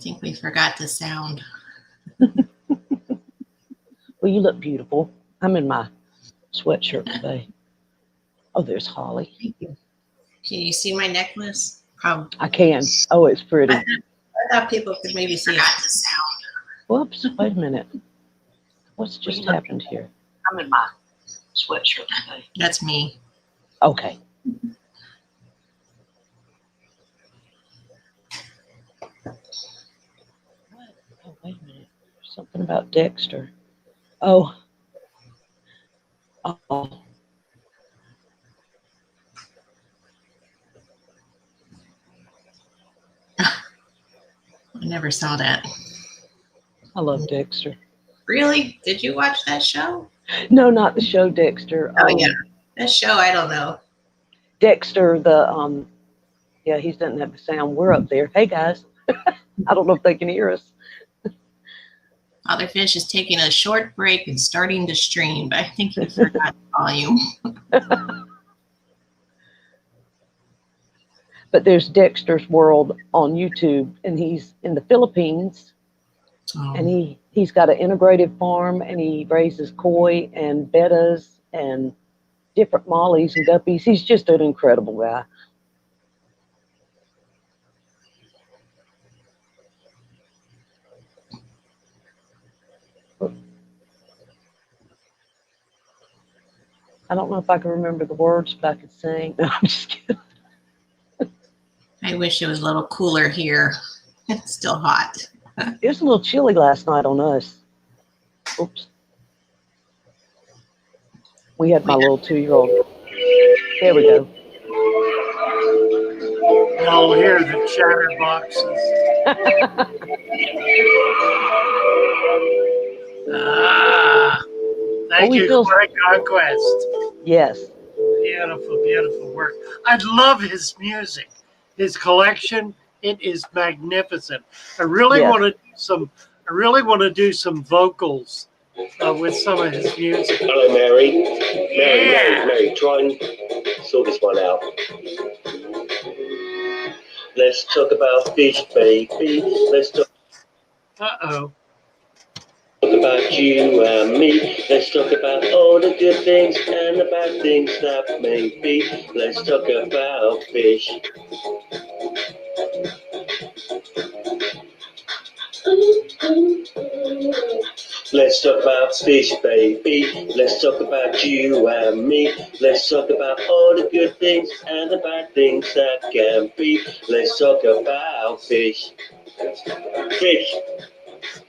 think we forgot the sound. Well, you look beautiful. I'm in my sweatshirt today. Oh, there's Holly. Thank you. Can you see my necklace? Probably. I can. Oh, it's pretty. I thought people could maybe see the sound. Whoops, wait a minute. What's just happened here? I'm in my sweatshirt today. That's me. Okay. What? Oh, wait a minute. There's something about Dexter. Oh. Oh. I never saw that. I love Dexter. Really? Did you watch that show? No, not the show Dexter. Oh, yeah. That show, I don't know. Dexter, yeah, he doesn't have the sound. We're up there. Hey, guys. I don't know if they can hear us. Father Fish is taking a short break and starting to stream, but I think he forgot the volume. But there's Dexter's World on YouTube, and he's in the Philippines, and he's got an integrated farm, and he raises koi and bettas and different mollies and guppies. He's just an incredible guy. I don't know if I can remember the words, but I could sing. No, I'm just kidding. I wish it was a little cooler here. It's still hot. It was a little chilly last night on us. Oops. We had my little 2-year-old. There we go. Y'all hear the chatterboxes. Thank you for my conquest. Yes. Beautiful, beautiful work. I love his music. His collection, it is magnificent. I really want to do some vocals with some of his music. Hello, Mary. Mary, try and sort this one out. Let's talk about fish, baby. Let's talk. Uh-oh. Talk about you and me. Let's talk about all the good things and the bad things that may be. Let's talk about fish. Let's talk about fish, baby. Let's talk about you and me. Let's talk about all the good things and the bad things that can be. Let's talk about fish. Fish.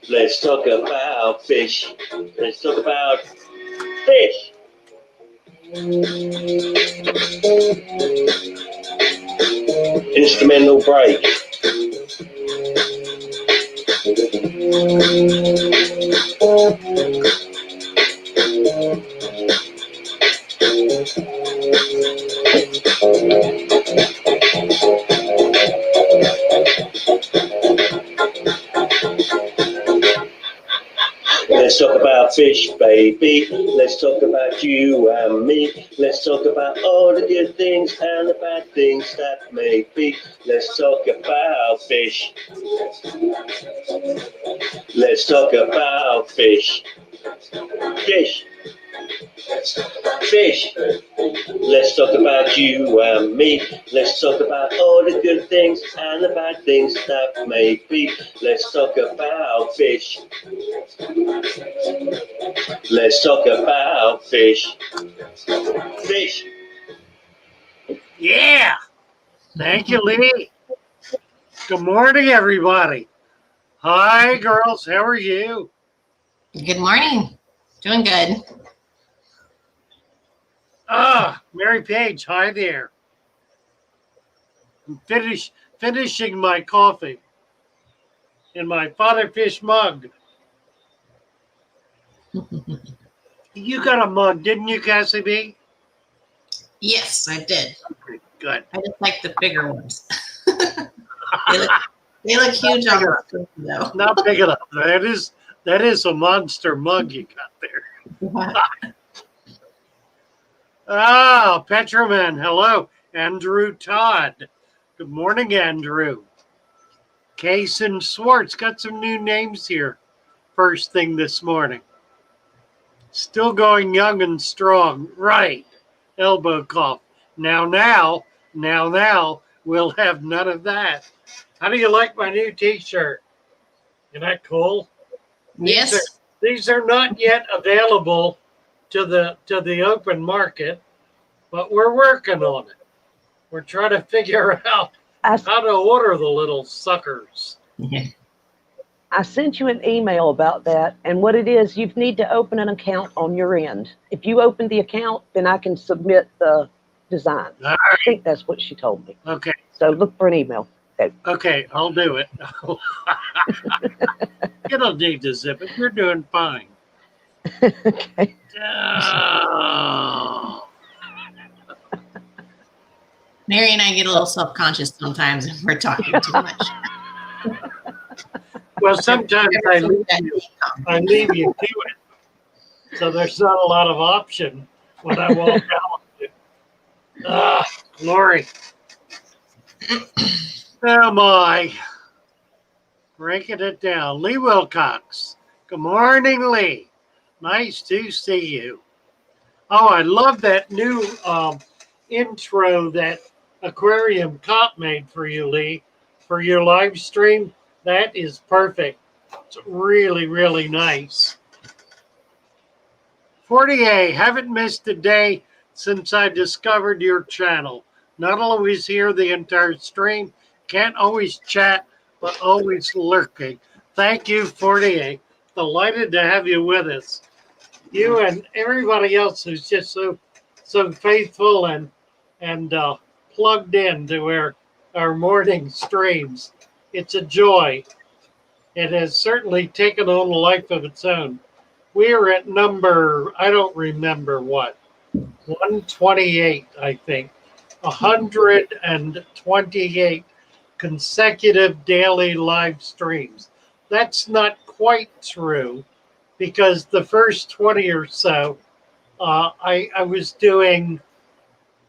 Let's talk about fish. Let's talk about fish. Instrumental break. Let's talk about fish, baby. Let's talk about you and me. Let's talk about all the good things and the bad things that may be. Let's talk about fish. Let's talk about fish. Fish. Fish. Let's talk about you and me. Let's talk about all the good things and the bad things that may be. Let's talk about fish. Let's talk about fish. Fish. Yeah. Thank you, Lee. Good morning, everybody. Hi, girls. How are you? Good morning. Doing good. Mary Page, hi there. I'm finishing my coffee in my Father Fish mug. You got a mug, didn't you, Cassie B? Yes, I did. Okay, good. I just like the bigger ones. they look huge on the screen, though. Not big enough. That is a monster mug you got there. Petroman, hello. Andrew Todd. Good morning, Andrew. Case and Swartz got some new names here. First thing this morning. Still going young and strong. Right. Elbow cough. Now, we'll have none of that. How do you like my new t-shirt? Isn't that cool? Yes. These are not yet available to the open market, but we're working on it. We're trying to figure out how to order the little suckers. I sent you an email about that, and what it is, you need to open an account on your end. If you open the account, then I can submit the design. All right. I think that's what she told me. Okay. So look for an email. Okay, I'll do it. You don't need to zip it. You're doing fine. Okay. Oh. Mary and I get a little self-conscious sometimes if we're talking too much. Well, sometimes I leave you to it. So there's not a lot of option when I walk out. Glory. Oh my. Breaking it down. Lee Wilcox. Good morning, Lee. Nice to see you. Oh, I love that new intro that Aquarium Cop made for you, Lee, for your live stream. That is perfect. It's really, really nice. 40A, haven't missed a day since I discovered your channel. Not always hear the entire stream, can't always chat, but always lurking. Thank you, 40A. Delighted to have you with us. You and everybody else who's just so faithful and plugged in to our morning streams. It's a joy. It has certainly taken on a life of its own. We are at number, I don't remember what, 128, I think. 128 consecutive daily live streams. That's not quite true because the first 20 or so, I was doing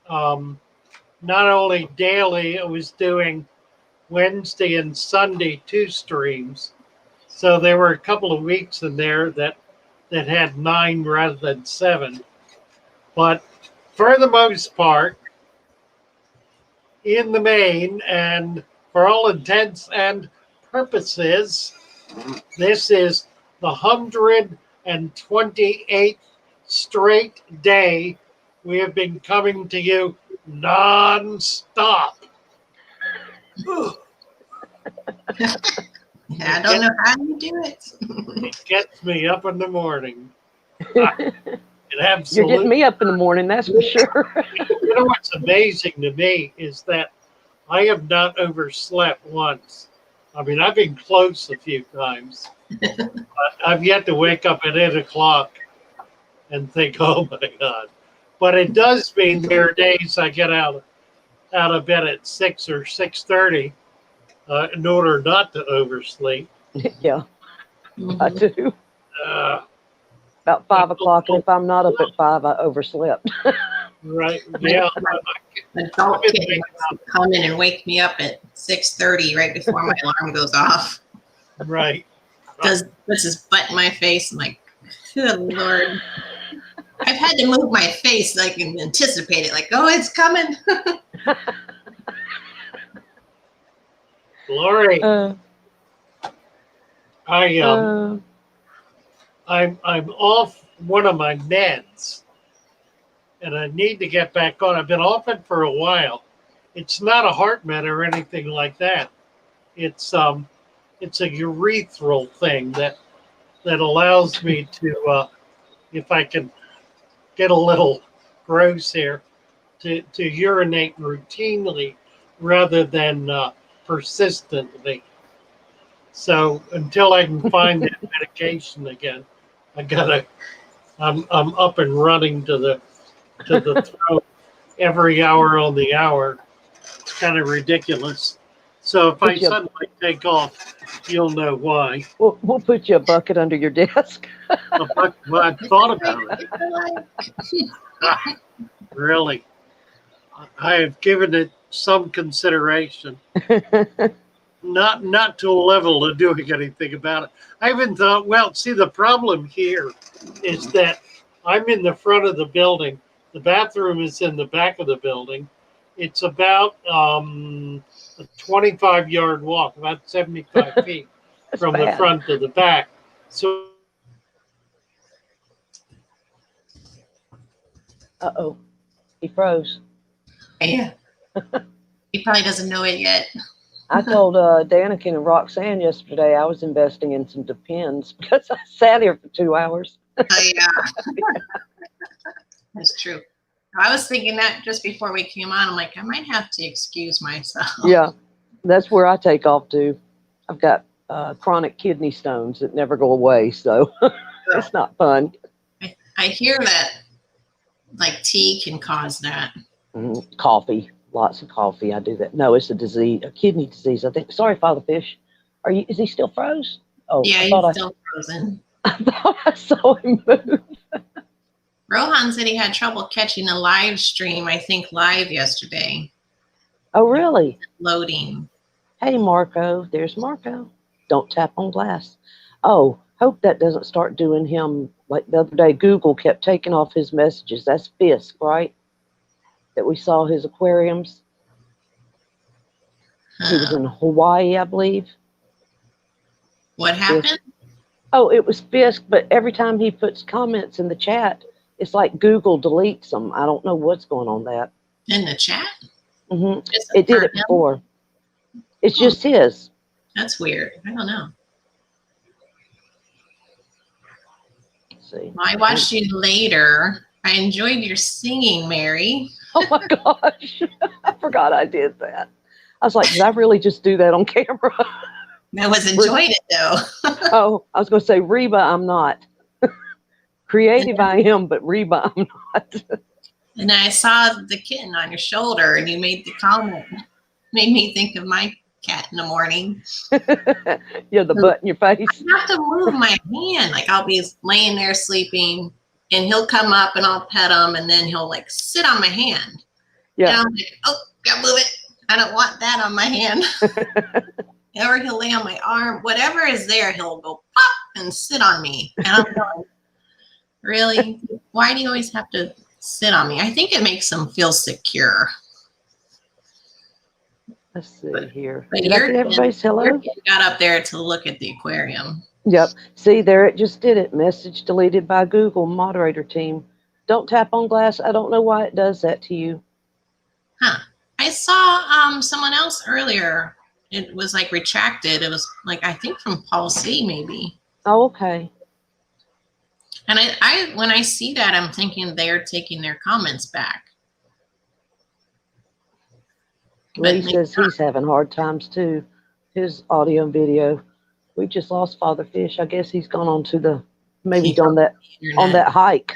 not only daily, I was doing Wednesday and Sunday 2 streams. So there were a couple of weeks in there that had 9 rather than 7. But for the most part, in the main, and for all intents and purposes, this is the 128th straight day we have been coming to you non-stop. I don't know how you do it. It gets me up in the morning. You're getting me up in the morning, that's for sure. You know what's amazing to me is that I have not overslept once. I mean, I've been close a few times, but I've yet to wake up at 8 o'clock and think, oh my God. But it does mean there are days I get out of bed at 6 or 6:30 in order not to oversleep. Yeah, I do. Uh, About 5 o'clock, and if I'm not up at 5, I overslept. Right, yeah. Adult kid wants to come in and wake me up at 6:30 right before my alarm goes off. Right. Puts his butt in my face. I'm like, good Lord. I've had to move my face so I can anticipate it. Like, oh, it's coming. Glory. I'm off one of my meds, and I need to get back on. I've been off it for a while. It's not a heart med or anything like that. It's a urethral thing that allows me to, if I can get a little gross here, to urinate routinely rather than persistently. So until I can find that medication again, I'm up and running to the throat every hour on the hour. It's kind of ridiculous. So if I suddenly take off, you'll know why. We'll put you a bucket under your desk. Well, I thought about it. Really, I have given it some consideration. not to a level of doing anything about it. I even thought, well, see, the problem here is that I'm in the front of the building. The bathroom is in the back of the building. It's about a 25-yard walk, about 75 feet from the front to the back. So, uh-oh, he froze. Yeah. He probably doesn't know it yet. I told Danica and Roxanne yesterday I was investing in some Depends because I sat here for 2 hours. Oh, yeah. That's true. I was thinking that just before we came on. I'm like, I might have to excuse myself. Yeah, that's where I take off to. I've got chronic kidney stones that never go away, so it's not fun. I hear that like tea can cause that. Coffee, lots of coffee. I do that. No, it's a disease, a kidney disease, I think. Sorry, Father Fish. Is he still froze? Oh, yeah, he's still frozen. I thought I saw him move. Rohan said he had trouble catching the live stream, I think live yesterday. Oh, really? Loading. Hey, Marco. There's Marco. Don't tap on glass. Oh, hope that doesn't start doing him like the other day. Google kept taking off his messages. That's Fisk, right? That we saw his aquariums. He was in Hawaii, I believe. What happened? Fisk. Oh, it was Fisk, but every time he puts comments in the chat, it's like Google deletes them. I don't know what's going on with that. In the chat? Mm-hmm. It did it before. It's just his. That's weird. I don't know. Let's see. Well, I watched you later. I enjoyed your singing, Mary. Oh my gosh. I forgot I did that. I was like, did I really just do that on camera? I was enjoying it though. Oh, I was going to say, Reba, I'm not. Creative I am, but Reba, I'm not. And I saw the kitten on your shoulder and you made the comment. Made me think of my cat in the morning. Yeah, the butt in your face. I have to move my hand. Like I'll be laying there sleeping and he'll come up and I'll pet him and then he'll like sit on my hand. Yeah. And I'm like, oh, gotta move it. I don't want that on my hand. Or he'll lay on my arm. Whatever is there, he'll go pop and sit on me. And I'm going, really? Why do you always have to sit on me? I think it makes them feel secure. Let's see here. But Did I get everybody's hello? Your kid got up there to look at the aquarium. Yep. See, there it just did it. Message deleted by Google moderator team. Don't tap on glass. I don't know why it does that to you. Huh. I saw someone else earlier. It was like retracted. It was like, I think from Paul C maybe. Oh, okay. And I when I see that, I'm thinking they're taking their comments back. Lee says he's having hard times too. His audio and video. We just lost Father Fish. I guess he's gone on to the maybe on that hike.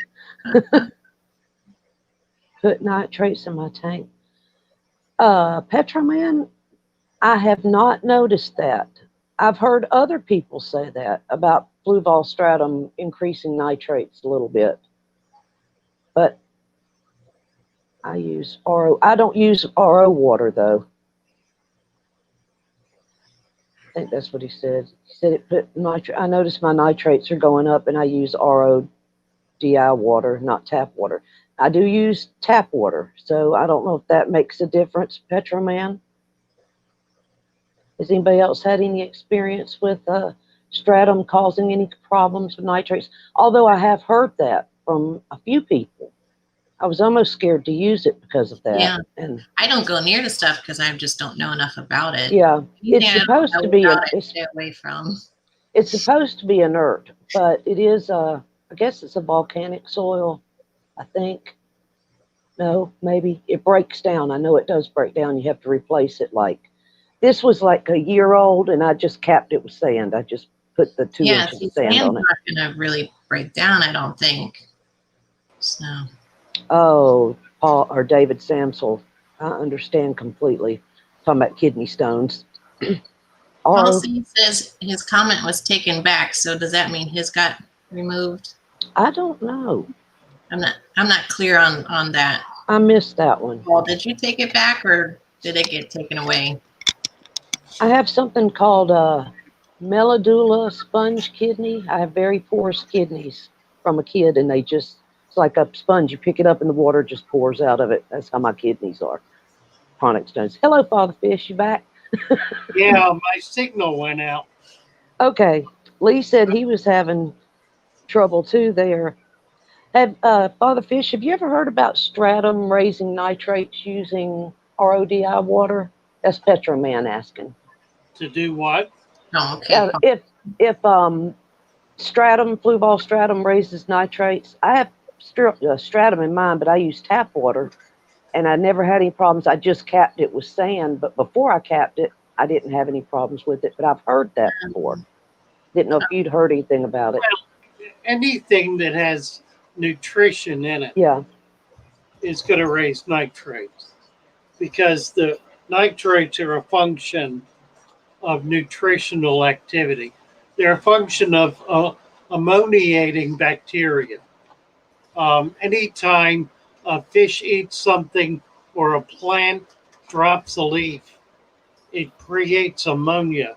Put nitrates in my tank. Petroman, I have not noticed that. I've heard other people say that about blue vol stratum increasing nitrates a little bit. But I use RO. I don't use RO water though. I think that's what he said. He said it put nitrate. I noticed my nitrates are going up and I use RO DI water, not tap water. I do use tap water, so I don't know if that makes a difference, Petroman. Has anybody else had any experience with stratum causing any problems with nitrates? Although I have heard that from a few people. I was almost scared to use it because of that. Yeah, and I don't go near the stuff because I just don't know enough about it. Yeah, it's supposed to be. Stay away from. It's supposed to be inert, but it is. I guess it's a volcanic soil. I think. No, maybe it breaks down. I know it does break down. You have to replace it. Like this was like a year old, and I just capped it with sand. I just put the 2 inches of sand on it. It's not going to really break down, I don't think. So. Oh, Paul or David Samsel, I understand completely. Talking about kidney stones. Paul C says his comment was taken back. So does that mean his got removed? I don't know. I'm not clear on that. I missed that one. Well, did you take it back or did it get taken away? I have something called medulla sponge kidney. I have very porous kidneys from a kid, and it's like a sponge. You pick it up and the water just pours out of it. That's how my kidneys are. Chronic stones. Hello, Father Fish. You back? Yeah, my signal went out. Okay. Lee said he was having trouble too there. Father Fish, have you ever heard about stratum raising nitrates using RODI water? That's Petroman asking. To do what? Oh, okay. If stratum, flue ball stratum raises nitrates, I have stratum in mine, but I use tap water, and I never had any problems. I just capped it with sand, but before I capped it, I didn't have any problems with it. But I've heard that before. Didn't know if you'd heard anything about it. Well, anything that has nutrition in it Yeah. is going to raise nitrates, because the nitrates are a function of nutritional activity. They're a function of ammoniating bacteria. Anytime a fish eats something or a plant drops a leaf, it creates ammonia.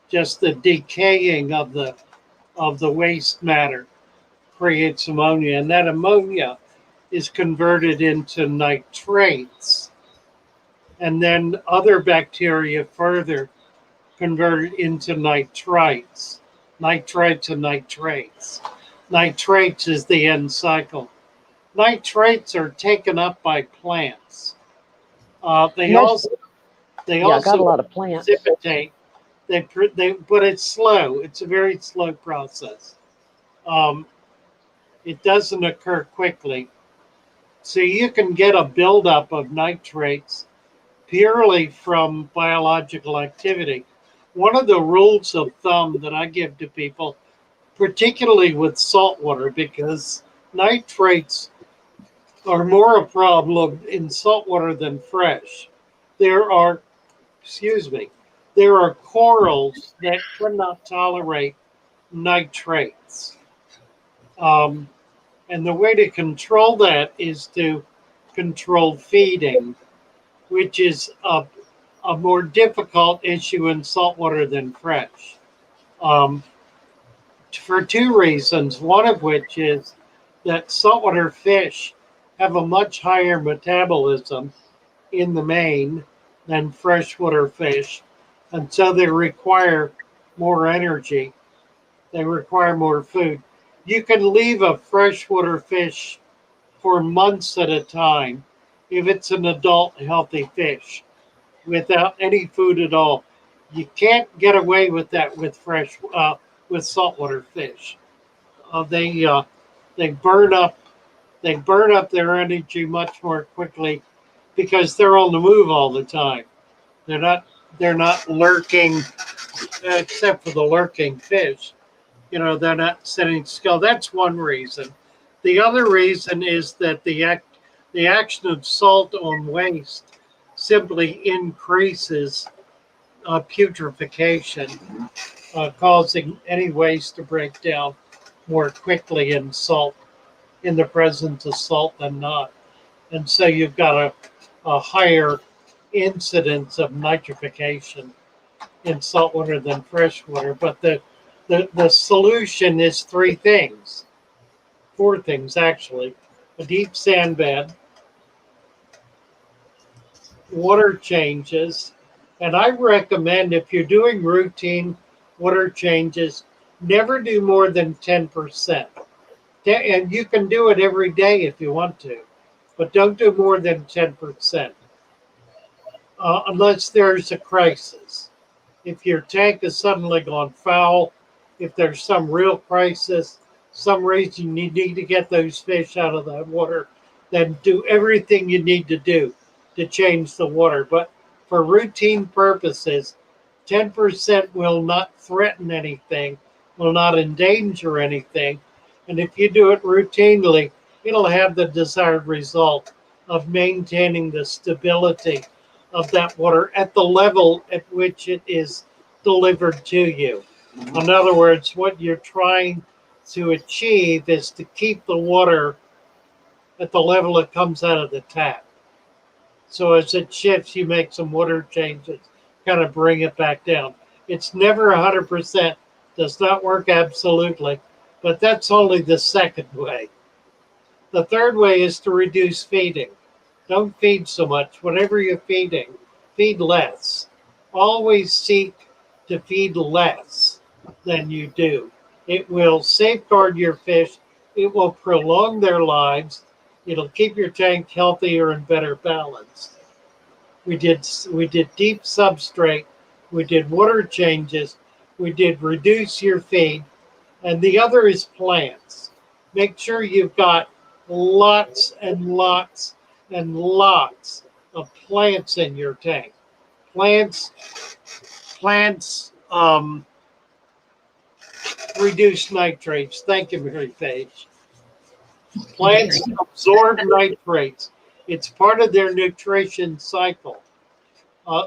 Just the decaying of the waste matter creates ammonia, and that ammonia is converted into nitrates, and then other bacteria further convert it into nitrites, nitrites and nitrates. Nitrates is the end cycle. Nitrates are taken up by plants. They also I got a lot of plants. precipitate. But it's slow. It's a very slow process. It doesn't occur quickly. So you can get a buildup of nitrates purely from biological activity. One of the rules of thumb that I give to people, particularly with salt water, because nitrates are more a problem in salt water than fresh. There are corals that cannot tolerate nitrates. And the way to control that is to control feeding, which is a more difficult issue in saltwater than fresh. For two reasons, one of which is that saltwater fish have a much higher metabolism in the main than freshwater fish, and so they require more energy. They require more food. You can leave a freshwater fish for months at a time if it's an adult healthy fish without any food at all. You can't get away with that with with saltwater fish. They burn up their energy much more quickly because they're on the move all the time. They're not lurking, except for the lurking fish. They're not sitting still. That's one reason. The other reason is that the action of salt on waste simply increases putrefaction, causing any waste to break down more quickly in the presence of salt than not. And so you've got a higher incidence of nitrification in saltwater than freshwater. But the solution is four things actually: a deep sand bed, water changes, and I recommend, if you're doing routine water changes, never do more than 10%. And you can do it every day if you want to, but don't do more than 10%. Unless there's a crisis. If your tank has suddenly gone foul, if there's some real crisis, some reason you need to get those fish out of that water, then do everything you need to do to change the water. But for routine purposes, 10% will not threaten anything, will not endanger anything. And if you do it routinely, it'll have the desired result of maintaining the stability of that water at the level at which it is delivered to you. In other words, what you're trying to achieve is to keep the water at the level it comes out of the tap. So as it shifts, you make some water changes kind of bring it back down. It's never 100%, does not work absolutely, but that's only the second way. The third way is to reduce feeding. Don't feed so much. Whatever you're feeding, feed less. Always seek to feed less than you do. It will safeguard your fish. It will prolong their lives. It'll keep your tank healthier and better balanced. We did deep substrate. We did water changes. We did reduce your feed. And the other is plants. Make sure you've got lots and lots and lots of plants in your tank. Plants reduce nitrates. Thank you, Mary Page. Plants absorb nitrates. It's part of their nutrition cycle.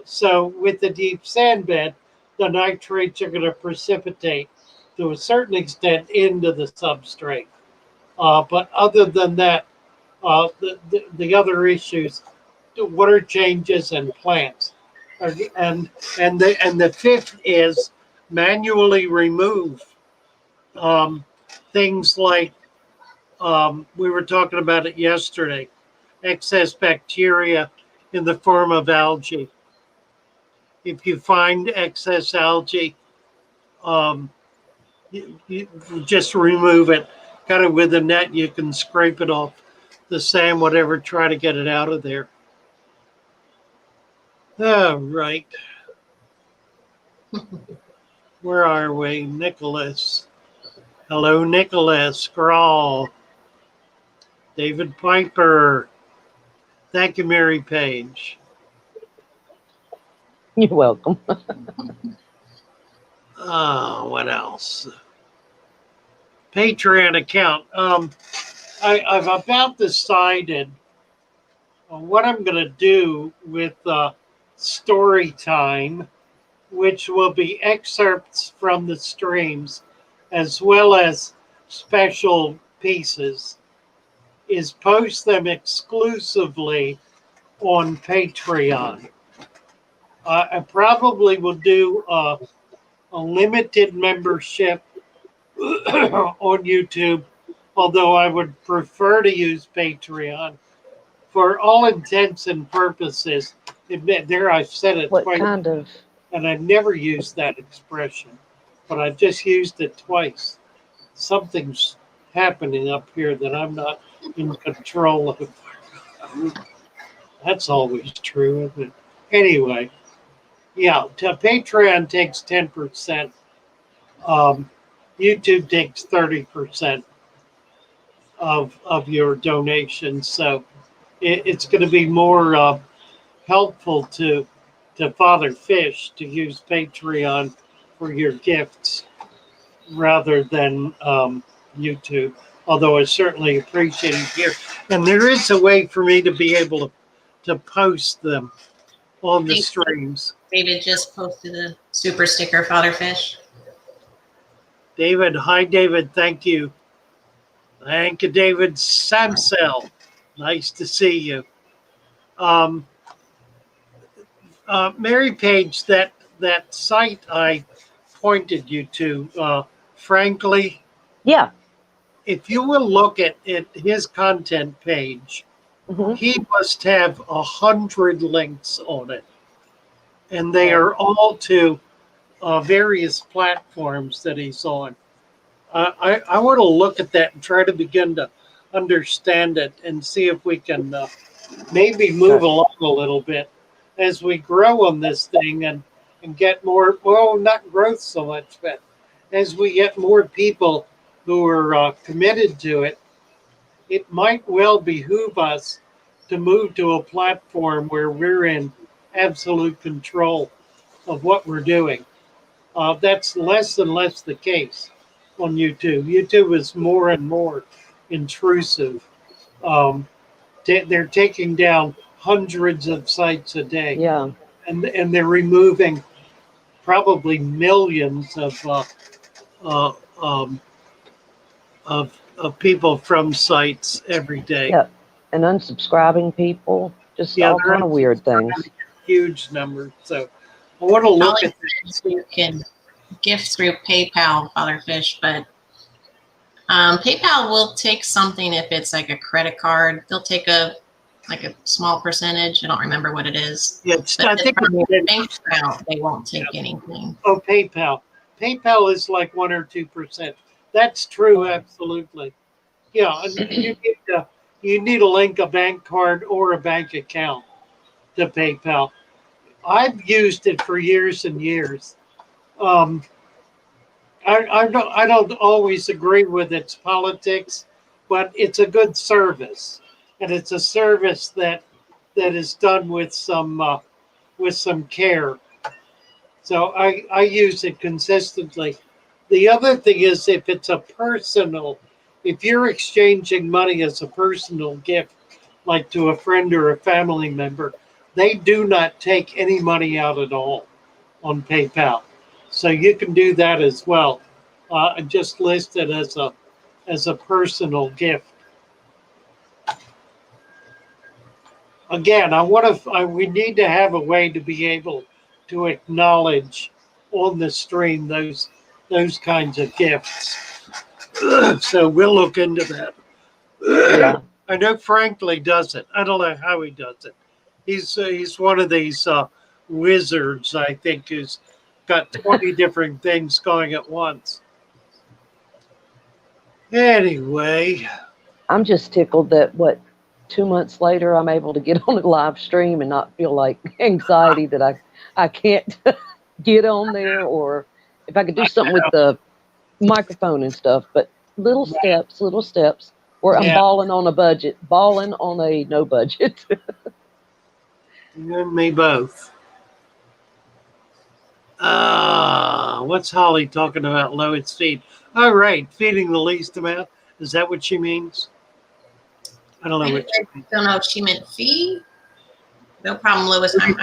So with the deep sand bed, the nitrates are going to precipitate to a certain extent into the substrate. But other than that, the other issues, water changes and plants, and the fifth is manually remove things like we were talking about it yesterday, excess bacteria in the form of algae. If you find excess algae, you just remove it. Kind of with a net, you can scrape it off the sand, whatever, try to get it out of there. All right. Where are we? Nicholas. Hello, Nicholas. Scrawl. David Piper. Thank you, Mary Page. You're welcome. What else? Patreon account. I've about decided what I'm going to do with story time, which will be excerpts from the streams as well as special pieces, is post them exclusively on Patreon. I probably will do a limited membership on YouTube, although I would prefer to use Patreon. For all intents and purposes, there I've said it What twice, kind of? and I've never used that expression, but I just used it twice. Something's happening up here that I'm not in control of. That's always true, isn't it? Anyway, yeah, Patreon takes 10%. YouTube takes 30% of your donations, so it's going to be more helpful to Father Fish to use Patreon for your gifts rather than YouTube. Although I certainly appreciate it here, and there is a way for me to be able to post them on the streams. David just posted a super sticker, Father Fish. David, hi David, thank you. Thank you, David Samsel. Nice to see you. Mary Page, that site I pointed you to, frankly, Yeah. if you will look at his content page, he must have 100 links on it, and they are all to various platforms that he's on. I want to look at that and try to begin to understand it and see if we can maybe move along a little bit as we grow on this thing and get more, well, not growth so much, but as we get more people who are committed to it, it might well behoove us to move to a platform where we're in absolute control of what we're doing. That's less and less the case on YouTube. YouTube is more and more intrusive. They're taking down hundreds of sites a day. Yeah. And they're removing probably millions of people from sites every day. Yeah. And unsubscribing people, just all kind of weird things. Huge numbers. So I want to look Holly at this. said you can gift through PayPal, Father Fish, but PayPal will take something if it's like a credit card. They'll take a small percentage. I don't remember what it is. Yeah, But I if it's think from your it's bank account, they won't take anything. oh, PayPal. PayPal is like 1 or 2%. That's true, absolutely. Yeah, and you need to link a bank card or a bank account to PayPal. I've used it for years and years. Um, I don't always agree with its politics, but it's a good service, and it's a service that is done with some care. So I use it consistently. The other thing is if you're exchanging money as a personal gift, like to a friend or a family member, they do not take any money out at all on PayPal. So you can do that as well. Just list it as a personal gift. Again, we need to have a way to be able to acknowledge on the stream those kinds of gifts. So we'll look into that. Yeah. I know Frankly does it. I don't know how he does it. He's one of these wizards, I think, who's got 20 different things going at once. Anyway, I'm just tickled that 2 months later I'm able to get on a live stream and not feel like anxiety that I can't get on there, or if I could do something with the microphone and stuff. But little steps, where I'm balling on a no budget. you and me both. What's Holly talking about? Lois feed. All right, feeding the least amount. Is that what she means? I don't know what she means. Don't know if she meant fee. No problem, Lois. I'm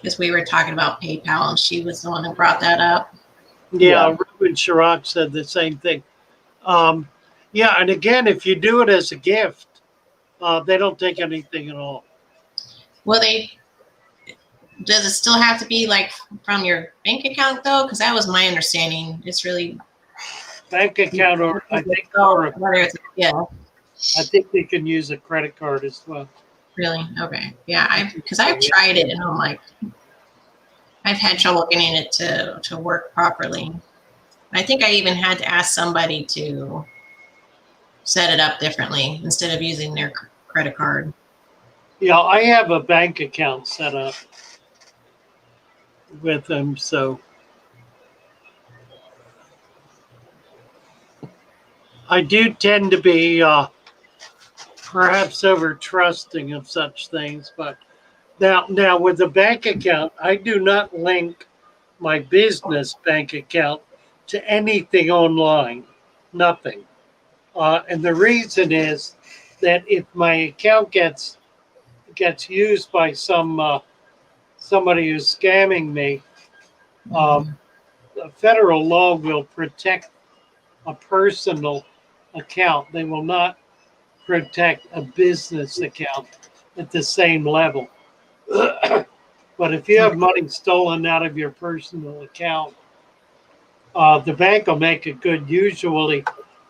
because we were talking about PayPal and she was the one who brought that up. Yeah, Ruben Sharrock said the same thing. Yeah, and again, if you do it as a gift, they don't take anything at all. Well, does it still have to be like from your bank account though? Because that was my understanding. It's really bank account, or I think, I think they can use a credit card as well. Really? Okay. Yeah, because I've tried it and I'm like, I've had trouble getting it to work properly. I think I even had to ask somebody to set it up differently instead of using their credit card. Yeah, I have a bank account set up with them, so I do tend to be perhaps over trusting of such things. But now with the bank account, I do not link my business bank account to anything online, nothing. And the reason is that if my account gets used by somebody who's scamming me, the federal law will protect a personal account. They will not protect a business account at the same level. But if you have money stolen out of your personal account, the bank will make it good usually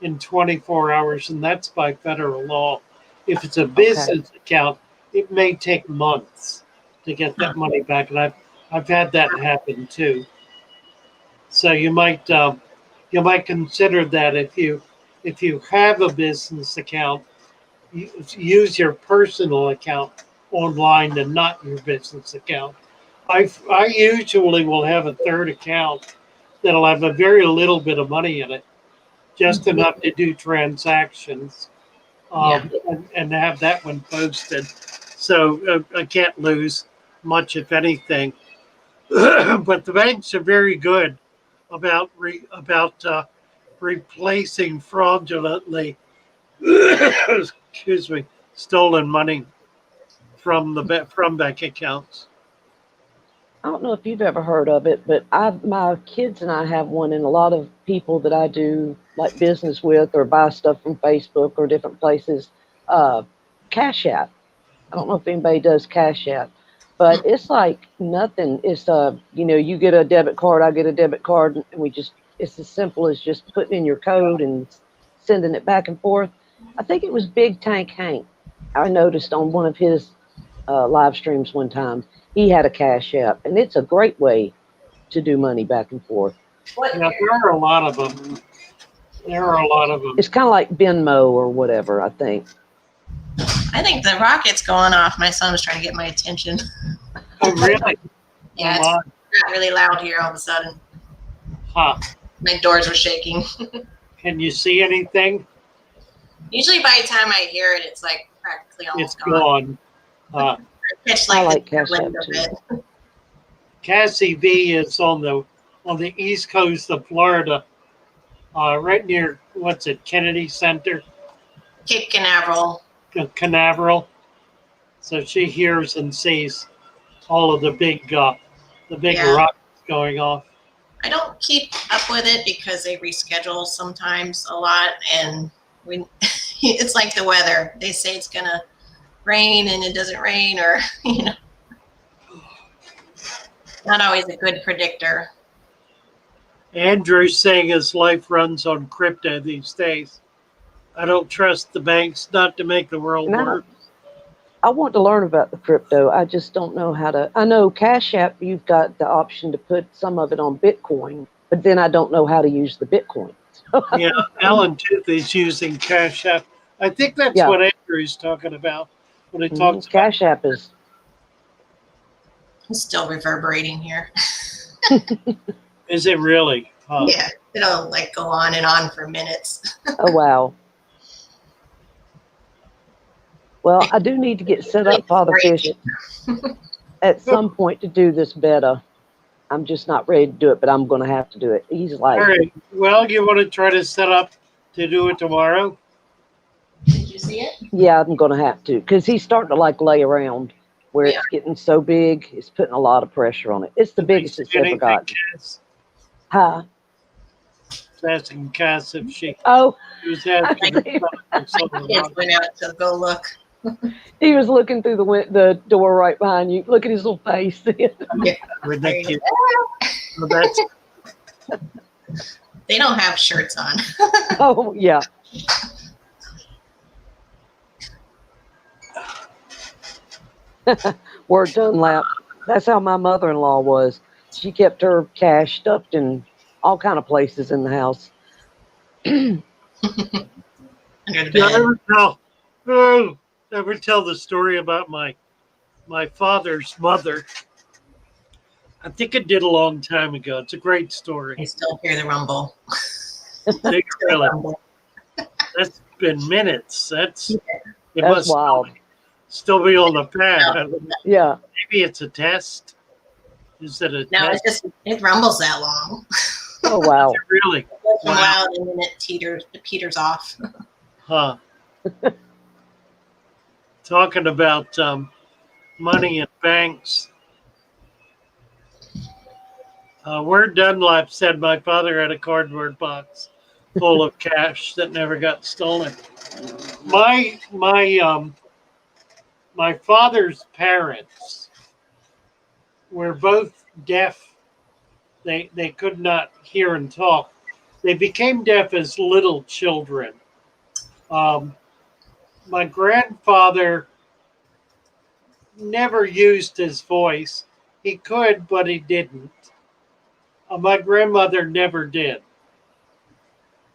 in 24 hours, and that's by federal law. If it's a business account, it may take months to get that money back, and I've had that happen too. So you might consider that if you have a business account, use your personal account online and not your business account. I usually will have a third account that'll have a very little bit of money in it, just enough to do transactions, and have that one posted. So I can't lose much, if anything. But the banks are very good about replacing fraudulently, excuse me, stolen money from bank accounts. I don't know if you've ever heard of it, but my kids and I have one, and a lot of people that I do like business with or buy stuff from Facebook or different places, Cash App. I don't know if anybody does Cash App, but it's like nothing. It's you get a debit card, I get a debit card, and it's as simple as just putting in your code and sending it back and forth. I think it was Big Tank Hank. I noticed on one of his live streams one time, he had a Cash App, and it's a great way to do money back and forth. Yeah, there are a lot of them. There are a lot of them. It's kind of like Venmo or whatever, I think. I think the rocket's going off. My son was trying to get my attention. Oh, really? Yeah, it's got really loud here all of a sudden. Huh. My doors were shaking. Can you see anything? Usually by the time I hear it, it's like practically almost It's gone. Catch I like like the Cash tail App end of too. it. Cassie V is on the east coast of Florida, right near Kennedy Center, Cape Canaveral. Canaveral. So she hears and sees all of the big rockets going off. I don't keep up with it because they reschedule sometimes a lot, and it's like the weather. They say it's gonna rain and it doesn't rain, or not always a good predictor. Andrew's saying his life runs on crypto these days. I don't trust the banks not to make the world work. I want to learn about the crypto. I just don't know how to. I know Cash App, you've got the option to put some of it on Bitcoin, but then I don't know how to use the Bitcoin. Yeah, Alan Tooth is using Cash App. I think that's what Andrew's talking about when he talks Cash App is. It's still reverberating here. Is it really? Yeah, it'll like go on and on for minutes. Oh, wow. Well, I do need to get set up, Father Fish, at some point to do this beta. I'm just not ready to do it, but I'm going to have to do it. He's like, all right. Well, you want to try to set up to do it tomorrow? Did you see it? Yeah, I'm going to have to, because he's starting to like lay around where it's getting so big. It's putting a lot of pressure on it. It's the biggest it's ever gotten. Huh? Asking Cass if she. Oh. Was asking her kids went out to go look. He was looking through the door right behind you. Look at his little face. Ridiculous. They don't have shirts on. Oh, yeah. Word Dunlap. That's how my mother-in-law was. She kept her cash stuffed in all kind of places in the house. Under the bed. Ever tell the story about my father's mother? I think it did a long time ago. It's a great story. I still hear the rumble. Really. That's been minutes. That's wild. Still be on the pad. Yeah. Maybe it's a test. Is it a no, test? it rumbles that long. Oh, wow. Really? Wow. And then it peters off. Huh. Talking about money in banks. Word Dunlap said my father had a cardboard box full of cash that never got stolen. My father's parents were both deaf. They could not hear and talk. They became deaf as little children. My grandfather never used his voice. He could, but he didn't. My grandmother never did.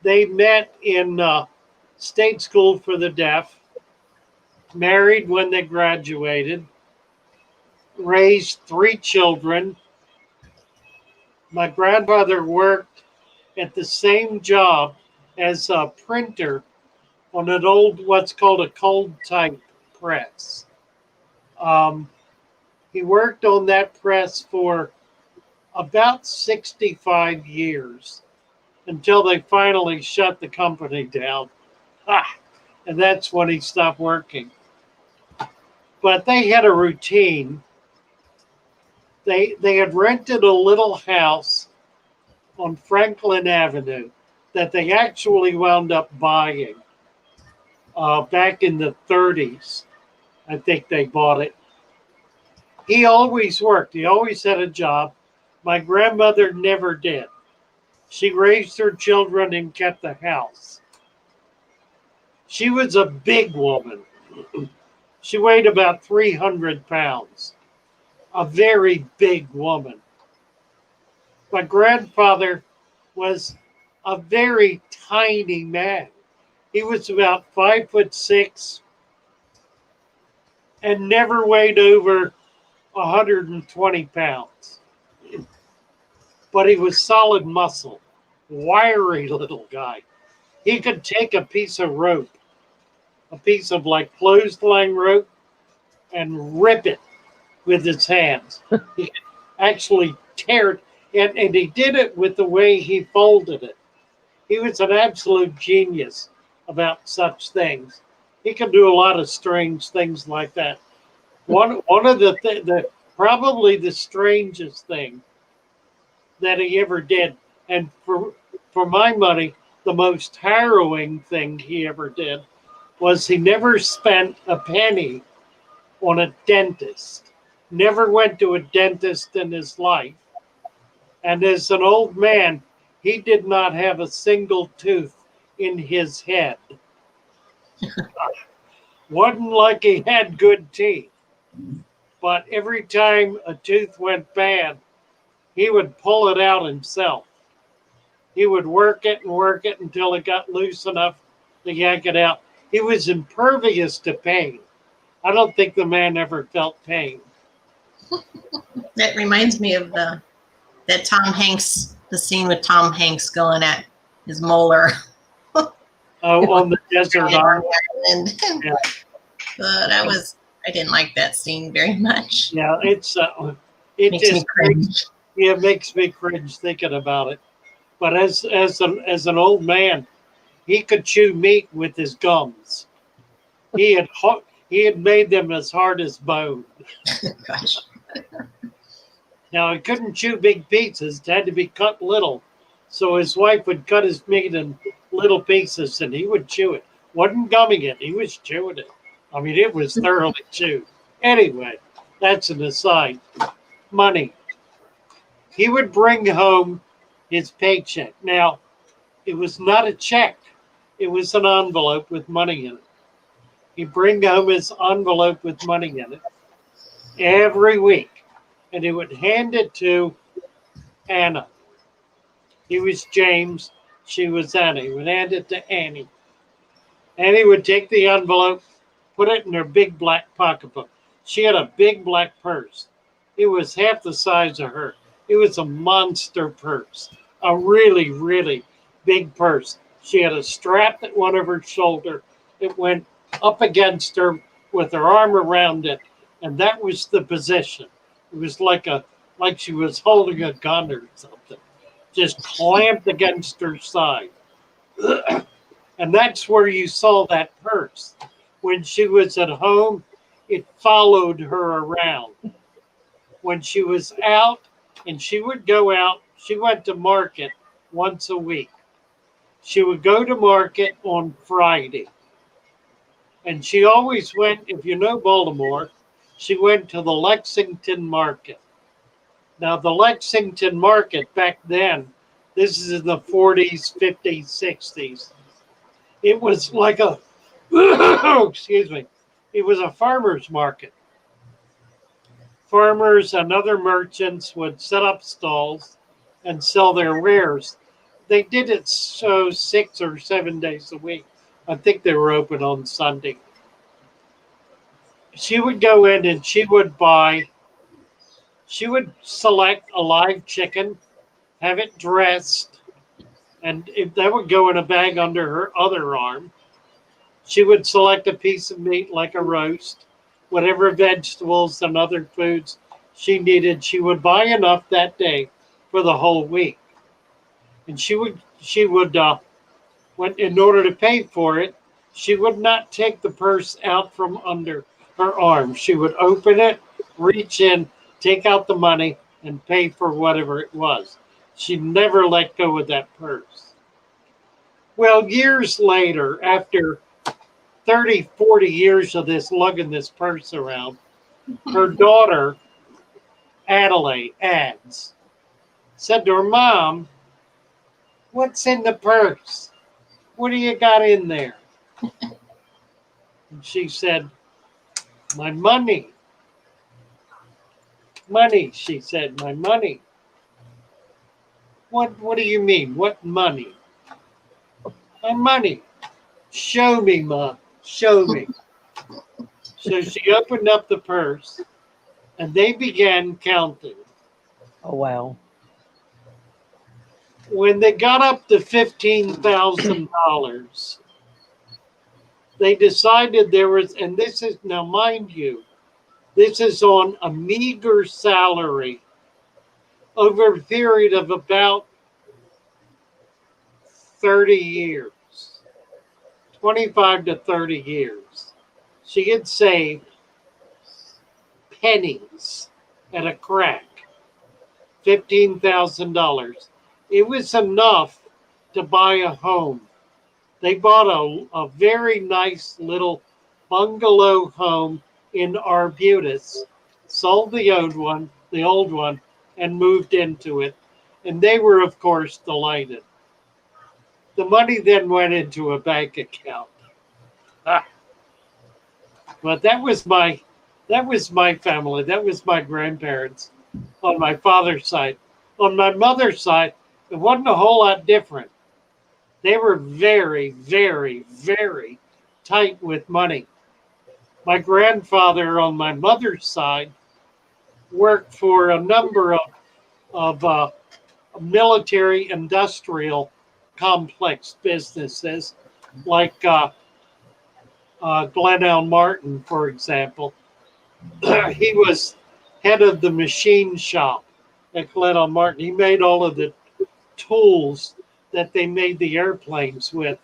They met in state school for the deaf, married when they graduated, raised 3 children. My grandfather worked at the same job as a printer on an old, what's called a cold type press. He worked on that press for about 65 years until they finally shut the company down. And that's when he stopped working. But they had a routine. They had rented a little house on Franklin Avenue that they actually wound up buying back in the 30s. I think they bought it. He always worked. He always had a job. My grandmother never did. She raised her children and kept the house. She was a big woman. She weighed about 300 pounds. A very big woman. My grandfather was a very tiny man. He was about 5'6" and never weighed over 120 pounds. But he was solid muscle, wiry little guy. He could take a piece of rope, a piece of like clothesline rope, and rip it with his hands. He could actually tear it, and he did it with the way he folded it. He was an absolute genius about such things. He could do a lot of strange things like that. One of the probably the strangest thing that he ever did, and for my money, the most harrowing thing he ever did, was he never spent a penny on a dentist. Never went to a dentist in his life. And as an old man, he did not have a single tooth in his head. Wasn't like he had good teeth. But every time a tooth went bad, he would pull it out himself. He would work it until it got loose enough to yank it out. He was impervious to pain. I don't think the man ever felt pain. That reminds me of the scene with Tom Hanks going at his molar. On the desert island. Yeah. I didn't like that scene very much. Yeah, it Makes me cringe. Yeah, it makes me cringe thinking about it. But as an old man, he could chew meat with his gums. He had made them as hard as bone. Gosh. Now, he couldn't chew big pieces. It had to be cut little. So his wife would cut his meat in little pieces, and he would chew it. Wasn't gumming it. He was chewing it. I mean, it was thoroughly chewed. Anyway, that's an aside. Money. He would bring home his paycheck. Now, it was not a check. It was an envelope with money in it. He'd bring home his envelope with money in it every week. And he would hand it to Anna. He was James. She was Annie. He would hand it to Annie. Annie would take the envelope, put it in her big black pocketbook. She had a big black purse. It was half the size of her. It was a monster purse, a really, really big purse. She had a strap that went over her shoulder. It went up against her with her arm around it, and that was the position. It was like she was holding a gun or something, just clamped against her side. And that's where you saw that purse. When she was at home, it followed her around. When she was out, and she would go out, she went to market once a week. She would go to market on Friday. And she always went, if you know Baltimore, she went to the Lexington Market. Now, the Lexington Market back then, this is in the 40s, 50s, 60s. It was like a, excuse me, it was a farmer's market. Farmers and other merchants would set up stalls and sell their wares. They did it so 6 or 7 days a week. I think they were open on Sunday. She would go in and she would select a live chicken, have it dressed, and if that would go in a bag under her other arm. She would select a piece of meat like a roast, whatever vegetables and other foods she needed. She would buy enough that day for the whole week. And she would when in order to pay for it, she would not take the purse out from under her arm. She would open it, reach in, take out the money, and pay for whatever it was. She never let go of that purse. Well, years later, after 30, 40 years of this lugging this purse around. Her daughter, Adelaide, said to her mom, "What's in the purse? What do you got in there?" And she said, "My money." "Money," she said, "my money." What do you mean? What money?" "My money." "Show me, Mom. Show me." So she opened up the purse and they began counting. Oh, wow. When they got up to $15,000, they decided there was, and this is, now mind you, this is on a meager salary over a period of about 30 years, 25 to 30 years. She had saved pennies at a crack, $15,000. It was enough to buy a home. They bought a very nice little bungalow home in Arbutus, sold the old one, and moved into it. And they were, of course, delighted. The money then went into a bank account. But that was my family. That was my grandparents on my father's side. On my mother's side, it wasn't a whole lot different. They were very, very, very tight with money. My grandfather on my mother's side worked for a number of military industrial complex businesses, like Glen L. Martin, for example. He was head of the machine shop at Glen L. Martin. He made all of the tools that they made the airplanes with.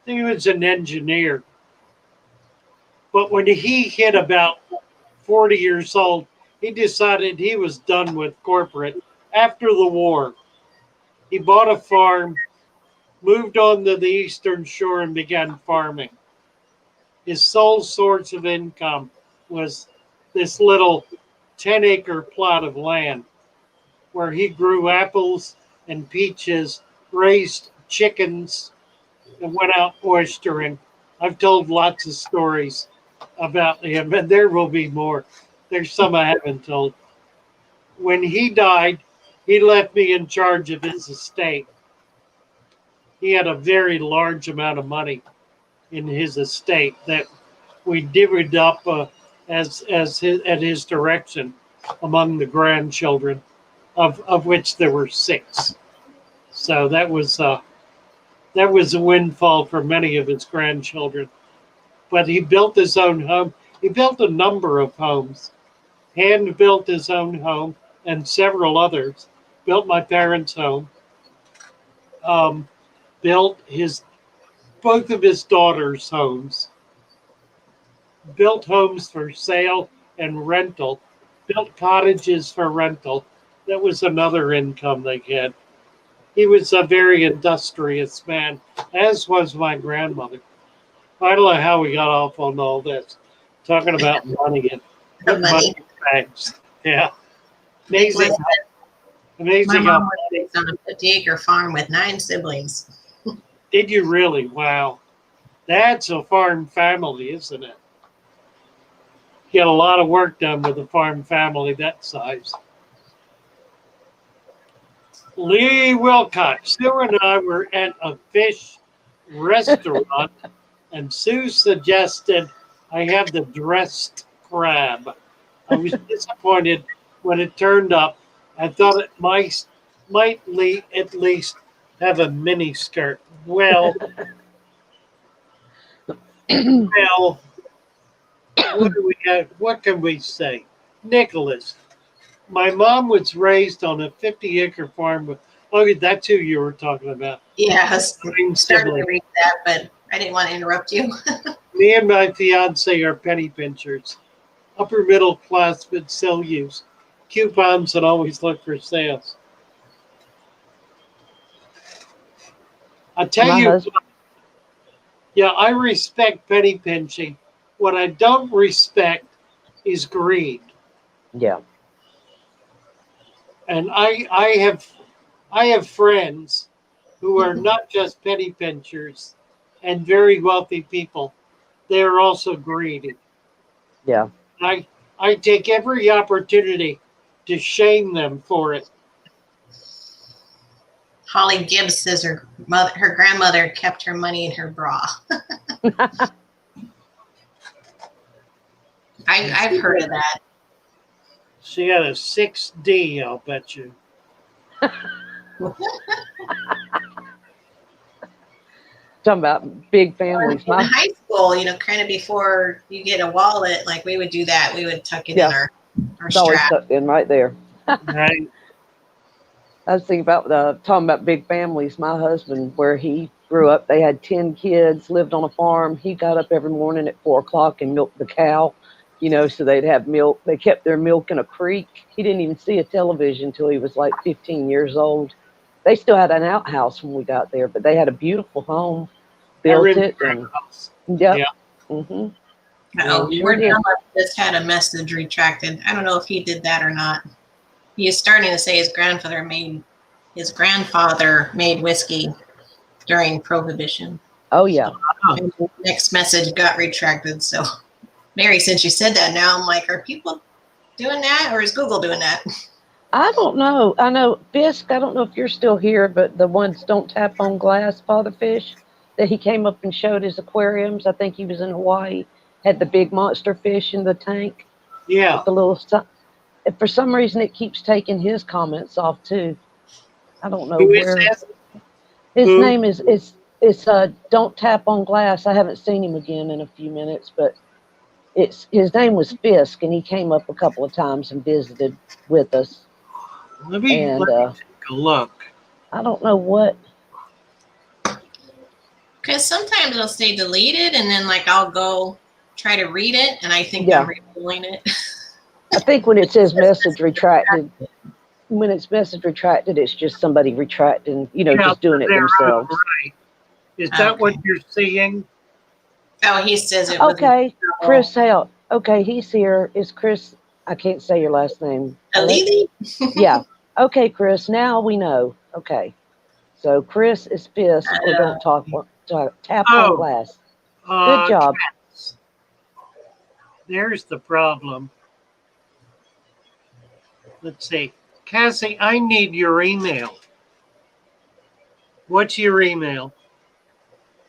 He was an engineer. But when he hit about 40 years old, he decided he was done with corporate. After the war, he bought a farm, moved on to the Eastern Shore, and began farming. His sole source of income was this little 10-acre plot of land where he grew apples and peaches, raised chickens, and went out oystering. I've told lots of stories about him, and there will be more. There's some I haven't told. When he died, he left me in charge of his estate. He had a very large amount of money in his estate that we divvied up at his direction among the grandchildren, of which there were 6. So that was a windfall for many of his grandchildren. But he built his own home. He built a number of homes. Hand built his own home and several others. Built my parents' home. Built both of his daughters' homes. Built homes for sale and rental. Built cottages for rental. That was another income they had. He was a very industrious man, as was my grandmother. I don't know how we got off on all this, talking about money and putting money in bags. Yeah, amazing. Amazing. My mom was raised on a 50-acre farm with 9 siblings. Did you really? Wow, that's a farm family, isn't it? Get a lot of work done with a farm family that size. Lee Wilcox, Sue and I were at a fish restaurant, and Sue suggested I have the dressed crab. I was disappointed when it turned up. I thought it might at least have a mini skirt. Well, what do we have? What can we say? Nicholas, my mom was raised on a 50-acre farm with. Oh, that's who you were talking about. Yeah, I was starting to read that, but I didn't want to interrupt you. Me and my fiance are penny pinchers, upper middle class, but still use coupons and always look for sales. I tell you, Yeah, I respect penny pinching. What I don't respect is greed. Yeah. And I have friends who are not just penny pinchers and very wealthy people. They are also greedy. Yeah. I take every opportunity to shame them for it. Holly Gibbs says her grandmother kept her money in her bra. I've heard of that. She had a 6D, I'll bet you. Talking about big families. In high school, kind of before you get a wallet, like we would do that. We would tuck it in our It's always strap. tucked in right there. Right. I was thinking about talking about big families. My husband, where he grew up, they had 10 kids, lived on a farm. He got up every morning at 4 o'clock and milked the cow, so they'd have milk. They kept their milk in a creek. He didn't even see a television until he was like 15 years old. They still had an outhouse when we got there, but they had a beautiful home, built it. And, yep. Yeah. Mm-hmm. Oh, Sure Word did. just had a message retracted. I don't know if he did that or not. He is starting to say his grandfather made whiskey during Prohibition. Oh, yeah. And the next message got retracted. So, Mary, since you said that, now I'm like, are people doing that, or is Google doing that? I don't know. I know Fisk, I don't know if you're still here, but the ones Don't Tap on Glass, Father Fish, that he came up and showed his aquariums. I think he was in Hawaii, had the big monster fish in the tank. Yeah. The little stuff. For some reason, it keeps taking his comments off too. I don't know Who where. is that? His name is Don't Tap on Glass. I haven't seen him again in a few minutes, but his name was Fisk, and he came up a couple of times and visited with us. Let me take a look. I don't know what. Because sometimes it'll stay deleted, and then I'll go try to read it, and I think I'm redoing it. I think when it says message retracted, it's just somebody retracting, just doing it themselves. Right. Is that what you're seeing? Oh, he says it. Okay, Chris Hale. Okay, he's here. Is Chris? I can't say your last name. Alili? Yeah. Okay, Chris. Now we know. Okay. So Chris is Fisk, or Don't Tap on Glass. Good job. Cats. There's the problem. Let's see. Cassie, I need your email. What's your email?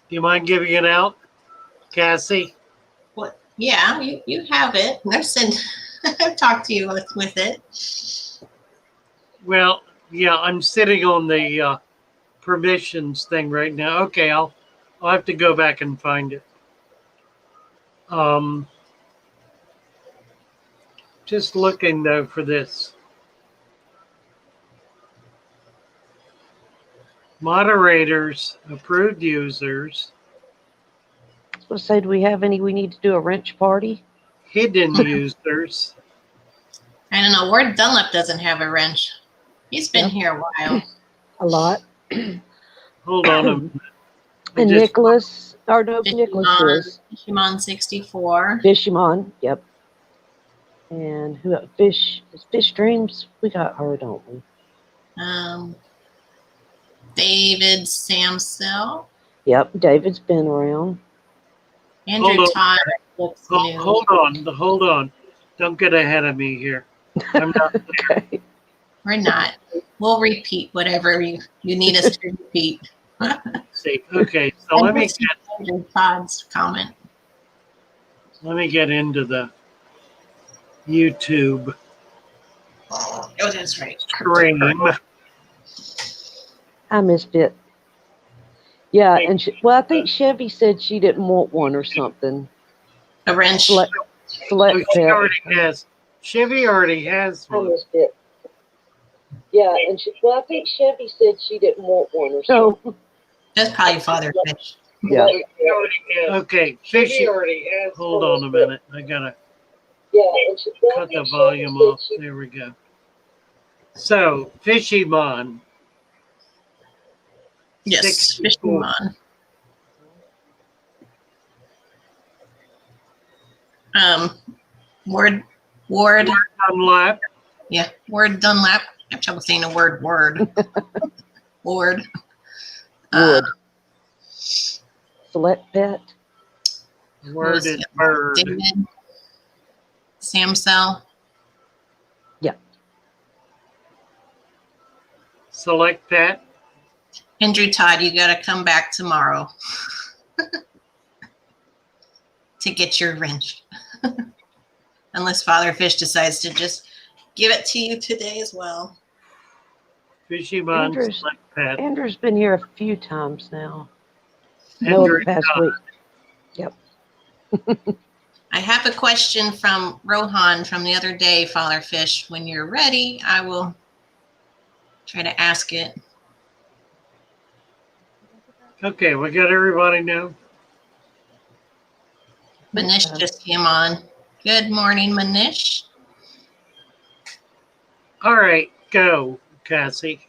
Do you mind giving it out, Cassie? What? Yeah, you have it. I've talked to you with it. Well, yeah, I'm sitting on the permissions thing right now. Okay, I'll have to go back and find it. Just looking though for this. Moderators, approved users. I was going to say, do we have any? We need to do a wrench party. Hidden users. I don't know. Ward Dunlap doesn't have a wrench. He's been here a while. A lot. Hold on a minute. And Nicholas, Nicholas is. Fishimon 64. Fishimon, yep. And who else? Fish Dreams? We got her, don't we? David Samsell. Yep, David's been around. Andrew Todd looks new. Hold on. Don't get ahead of me here. I'm not Okay. We're not. We'll repeat whatever you need us to repeat. see. Okay, so let me get Andrew Todd's comment. Let me get into the YouTube Oh, that's right. stream. I missed it. Yeah, and I think Chevy said she didn't want one or something. A wrench. Select She already has. Chevy already has I one. missed it. Yeah, and I think Chevy said she didn't want one or something. That's probably Father Fish. Yeah. Okay, Fishy. Hold on a minute. I gotta cut the volume off. There we go. So, Fishymon. Yes, Fishimon. Ward, Dunlap. yeah, Ward Dunlap. I have trouble saying the word word. Ward. Wood. Select Pet. Worded bird. David. Samcell. Yeah. Select Pet. Andrew Todd, you got to come back tomorrow to get your wrench. Unless Father Fish decides to just give it to you today as well. Fishy Bun. Andrew's, Select Pet. Andrew's been here a few times now. No, Andrew the past Todd. week. Yep. I have a question from Rohan from the other day, Father Fish. When you're ready, I will try to ask it. Okay, we got everybody now. Manish just came on. Good morning, Manish. All right, go, Cassie.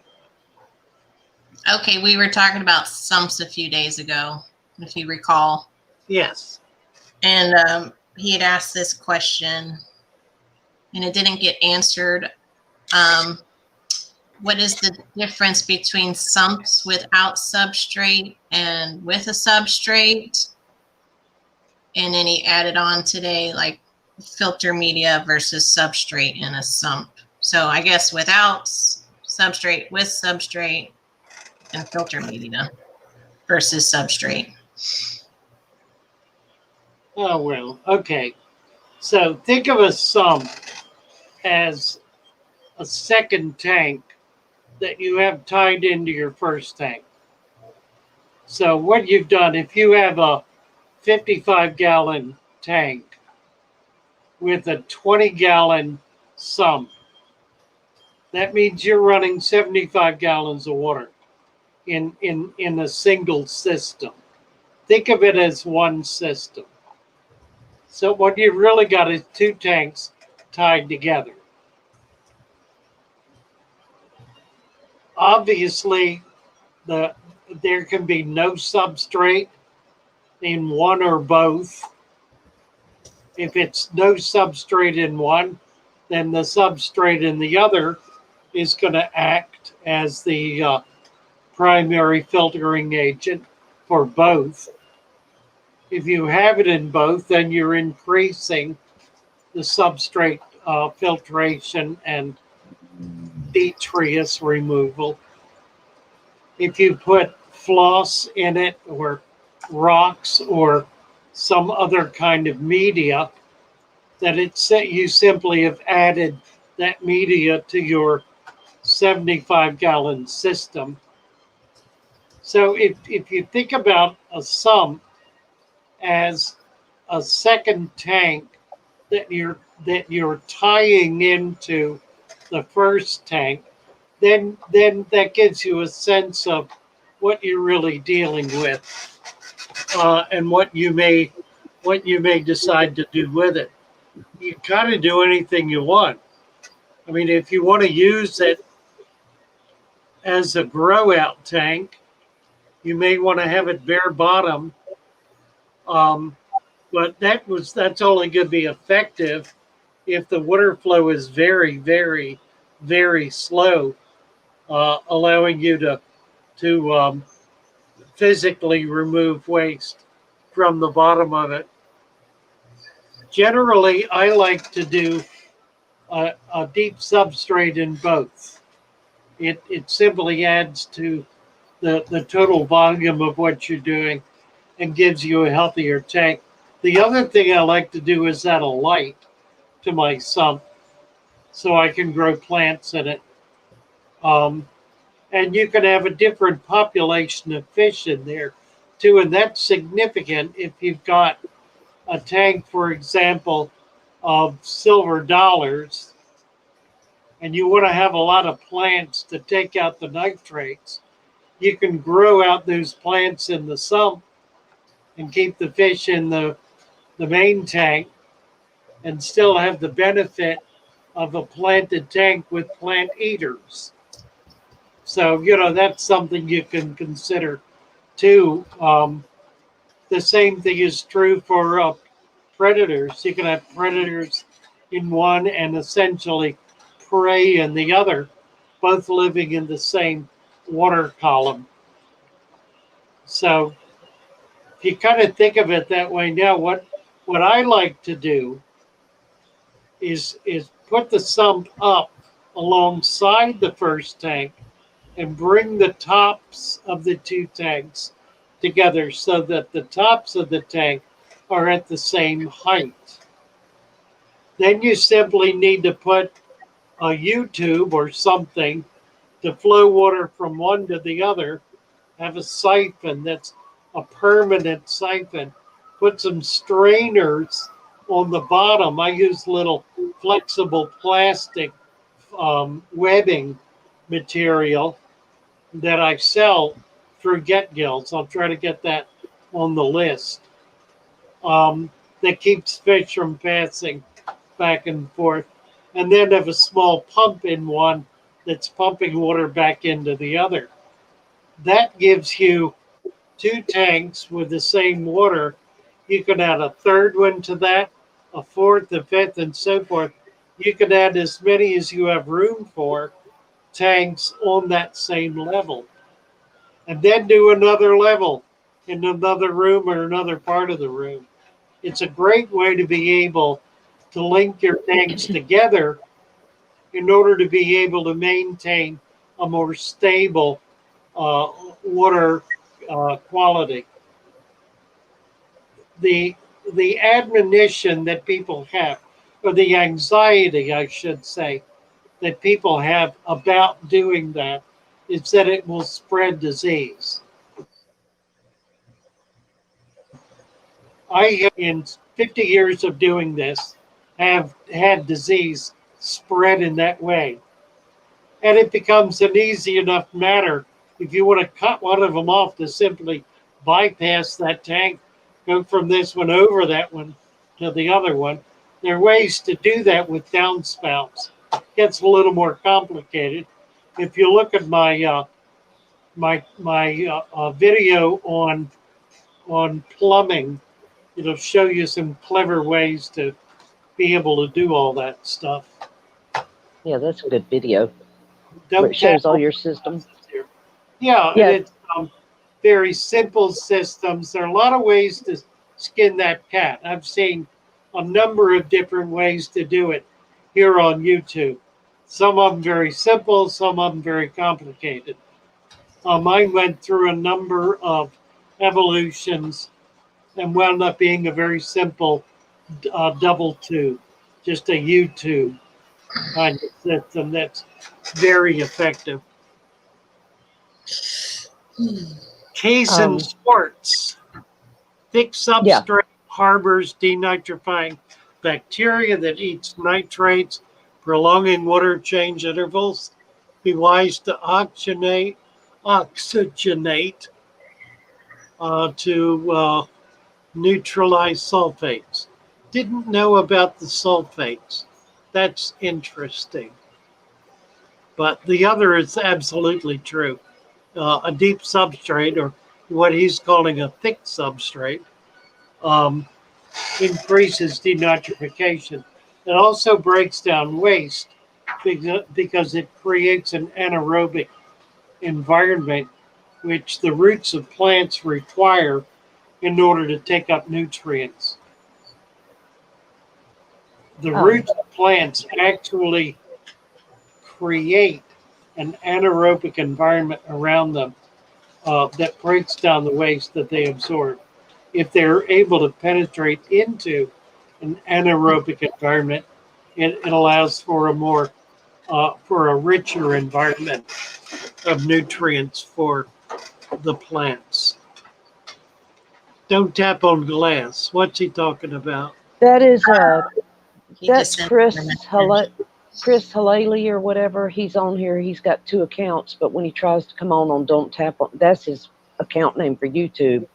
Okay, we were talking about sumps a few days ago, if you recall. Yes. And he had asked this question, and it didn't get answered. What is the difference between sumps without substrate and with a substrate? And then he added on today, like filter media versus substrate in a sump. So I guess without substrate, with substrate, and filter media versus substrate. Oh, well, okay. So think of a sump as a second tank that you have tied into your first tank. So what you've done, if you have a 55-gallon tank with a 20-gallon sump, that means you're running 75 gallons of water in a single system. Think of it as one system. So what you've really got is two tanks tied together. Obviously, there can be no substrate in one or both. If it's no substrate in one, then the substrate in the other is going to act as the primary filtering agent for both. If you have it in both, then you're increasing the substrate filtration and detritus removal. If you put floss in it or rocks or some other kind of media, that you simply have added that media to your 75-gallon system. So if you think about a sump as a second tank that you're tying into the first tank, then that gives you a sense of what you're really dealing with, and what you may decide to do with it. You kind of do anything you want. I mean, if you want to use it as a grow out tank, you may want to have it bare bottom. But that's only going to be effective if the water flow is very, very, very slow, allowing you to physically remove waste from the bottom of it. Generally, I like to do a deep substrate in both. It simply adds to the total volume of what you're doing and gives you a healthier tank. The other thing I like to do is add a light to my sump so I can grow plants in it. And you can have a different population of fish in there too, and that's significant if you've got a tank, for example, of silver dollars, and you want to have a lot of plants to take out the nitrates. You can grow out those plants in the sump and keep the fish in the main tank and still have the benefit of a planted tank with plant eaters. So, that's something you can consider too. The same thing is true for predators. You can have predators in one and essentially prey in the other, both living in the same water column. So if you kind of think of it that way now, what I like to do is put the sump up alongside the first tank and bring the tops of the two tanks together so that the tops of the tank are at the same height. Then you simply need to put a U-tube or something to flow water from one to the other. Have a siphon that's a permanent siphon. Put some strainers on the bottom. I use little flexible plastic webbing material that I sell through Get Gills. I'll try to get that on the list. That keeps fish from passing back and forth. And then have a small pump in one that's pumping water back into the other. That gives you two tanks with the same water. You can add a third one to that, a fourth, a fifth, and so forth. You can add as many as you have room for tanks on that same level. And then do another level in another room or another part of the room. It's a great way to be able to link your tanks together in order to be able to maintain a more stable water quality. The admonition that people have, or the anxiety, I should say, that people have about doing that is that it will spread disease. I, in 50 years of doing this, have had disease spread in that way. And it becomes an easy enough matter if you want to cut one of them off to simply bypass that tank, go from this one over that one to the other one. There are ways to do that with downspouts. It gets a little more complicated. If you look at my video on plumbing, it'll show you some clever ways to be able to do all that stuff. Yeah, that's a good video. Don't Where it shows all your systems. Yeah, Yeah. and it's very simple systems. There are a lot of ways to skin that cat. I've seen a number of different ways to do it here on YouTube. Some of them very simple, some of them very complicated. Mine went through a number of evolutions and wound up being a very simple double tube, just a U-tube kind of system that's very effective. Case and Swartz. Thick substrate harbors denitrifying bacteria that eats nitrates, prolonging water change intervals. Be wise to oxygenate to neutralize sulfates. Didn't know about the sulfates. That's interesting. But the other is absolutely true. A deep substrate, or what he's calling a thick substrate, increases denitrification. It also breaks down waste because it creates an anaerobic environment which the roots of plants require in order to take up nutrients. The roots of plants actually create an anaerobic environment around them that breaks down the waste that they absorb. If they're able to penetrate into an anaerobic environment, it allows for a richer environment of nutrients for the plants. Don't tap on glass. What's he talking about? That is He that's just Chris sent Chris Halali or whatever. He's on here. He's got 2 accounts, but when he tries to come on Don't Tap on, that's his account name for YouTube.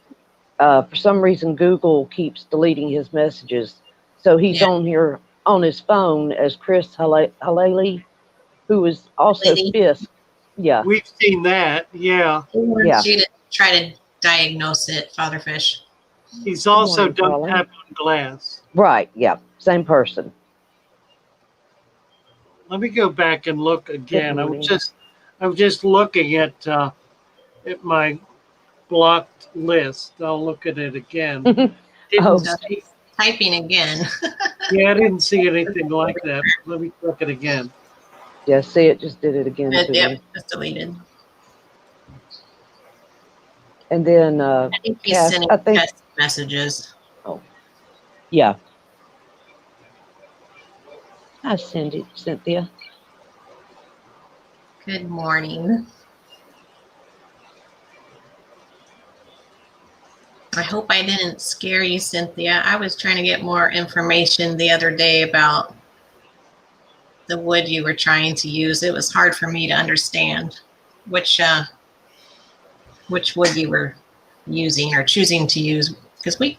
For some reason, Google keeps deleting his messages, so he's on here on his phone as Chris Halali, who is also Fisk. Yeah, We've seen that. Yeah. He wants you to try to diagnose it, Father Fish. He's also morning, done Colin. tap on glass. Right. Yeah. Same person. Let me go back and look again. I morning. was just looking at my blocked list. I'll look at it again. Oh. So he's typing again. Yeah, I didn't see anything like that. Let me look at it again. Yeah. See, it just did it again to me. Yep, just deleted. And then I think he's Cass, sending I think, test messages. yeah. I send it, Cynthia. Good morning. I hope I didn't scare you, Cynthia. I was trying to get more information the other day about the wood you were trying to use. It was hard for me to understand which wood you were using or choosing to use, because we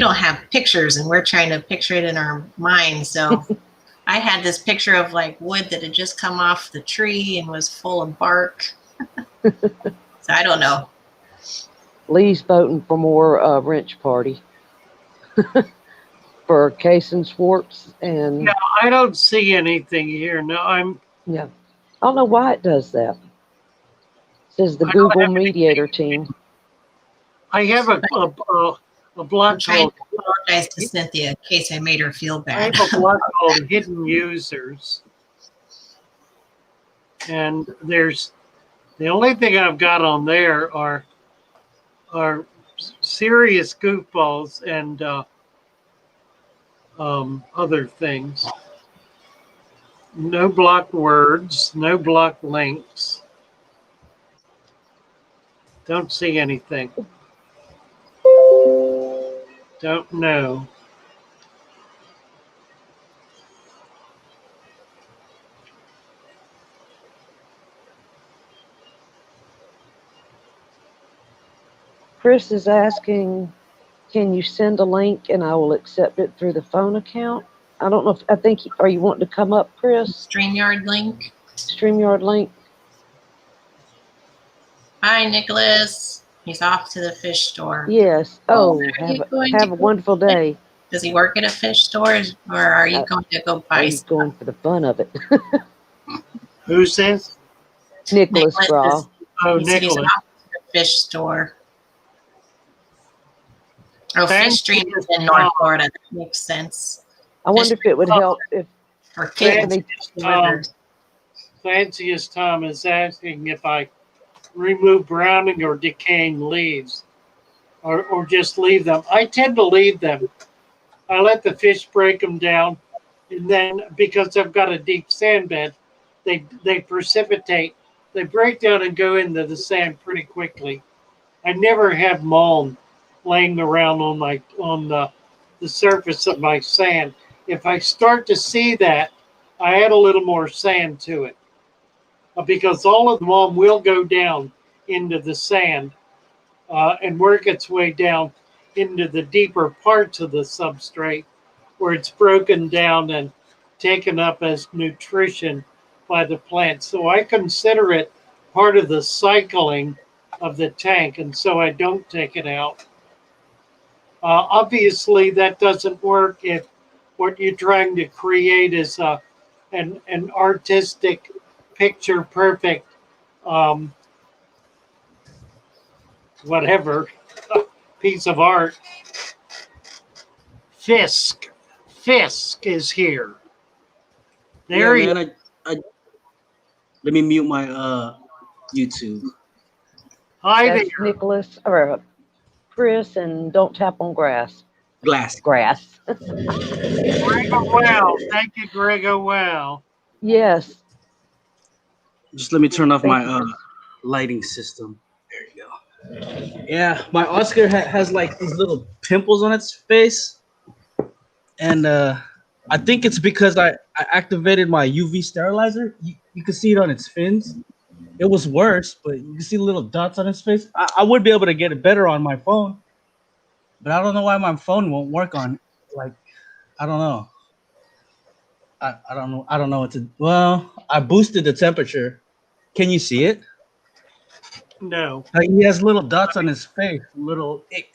don't have pictures and we're trying to picture it in our mind. So I had this picture of like wood that had just come off the tree and was full of bark. So I don't know. Lee's voting for more wrench party for Case and Schwartz and Yeah, I don't see anything here. No, yeah. I don't know why it does that. It says the I don't Google have Mediator team. I have a I'm block trying called to apologize to Cynthia in case I made her feel I bad. have a block called Hidden Users. And there's the only thing I've got on there are serious goofballs and other things. No block words, no block links. Don't see anything. Don't know. Chris is asking, can you send a link and I will accept it through the phone account? I don't know if, I think, are you wanting to come up, Chris? StreamYard link. StreamYard link? Hi, Nicholas. He's off to the fish store. Yes. Oh, Where are you going have to a go? wonderful day. Does he work at a fish store, or are you going to go Are buy you stuff? going for the fun of it? Who's this? Nicholas Graw. Oh, He said he's Nicholas. off to the fish store. Oh, Thank Fish Stream you, is in North Tom. Florida. That makes sense. I wonder if it would help if For kids, Anthony, Fanciest Tom is asking if I remove browning or decaying leaves or just leave them. I tend to leave them. I let the fish break them down, and then because I've got a deep sand bed, they precipitate. They break down and go into the sand pretty quickly. I never have mulch laying around on the surface of my sand. If I start to see that, I add a little more sand to it because all of the mulch will go down into the sand and work its way down into the deeper parts of the substrate where it's broken down and taken up as nutrition by the plant. So I consider it part of the cycling of the tank, and so I don't take it out. Obviously, that doesn't work if what you're trying to create is an artistic, picture perfect, whatever piece of art. Fisk is here. There Yeah, he man. I let me mute my YouTube. Hi that's there. Nicholas or Chris, and don't tap on grass. Glass. Grass. Wow. Thank you, Grego. Wow. Yes. Just let me turn off Thank my you. lighting system. There you go. Yeah, my Oscar has like these little pimples on its face, and I think it's because I activated my UV sterilizer. You can see it on its fins. It was worse, but you can see little dots on its face. I would be able to get it better on my phone, but I don't know why my phone won't work on. Like, I don't know. I don't know. I don't know what to. Well, I boosted the temperature. Can you see it? No. Like he has little dots on his face. Little ick.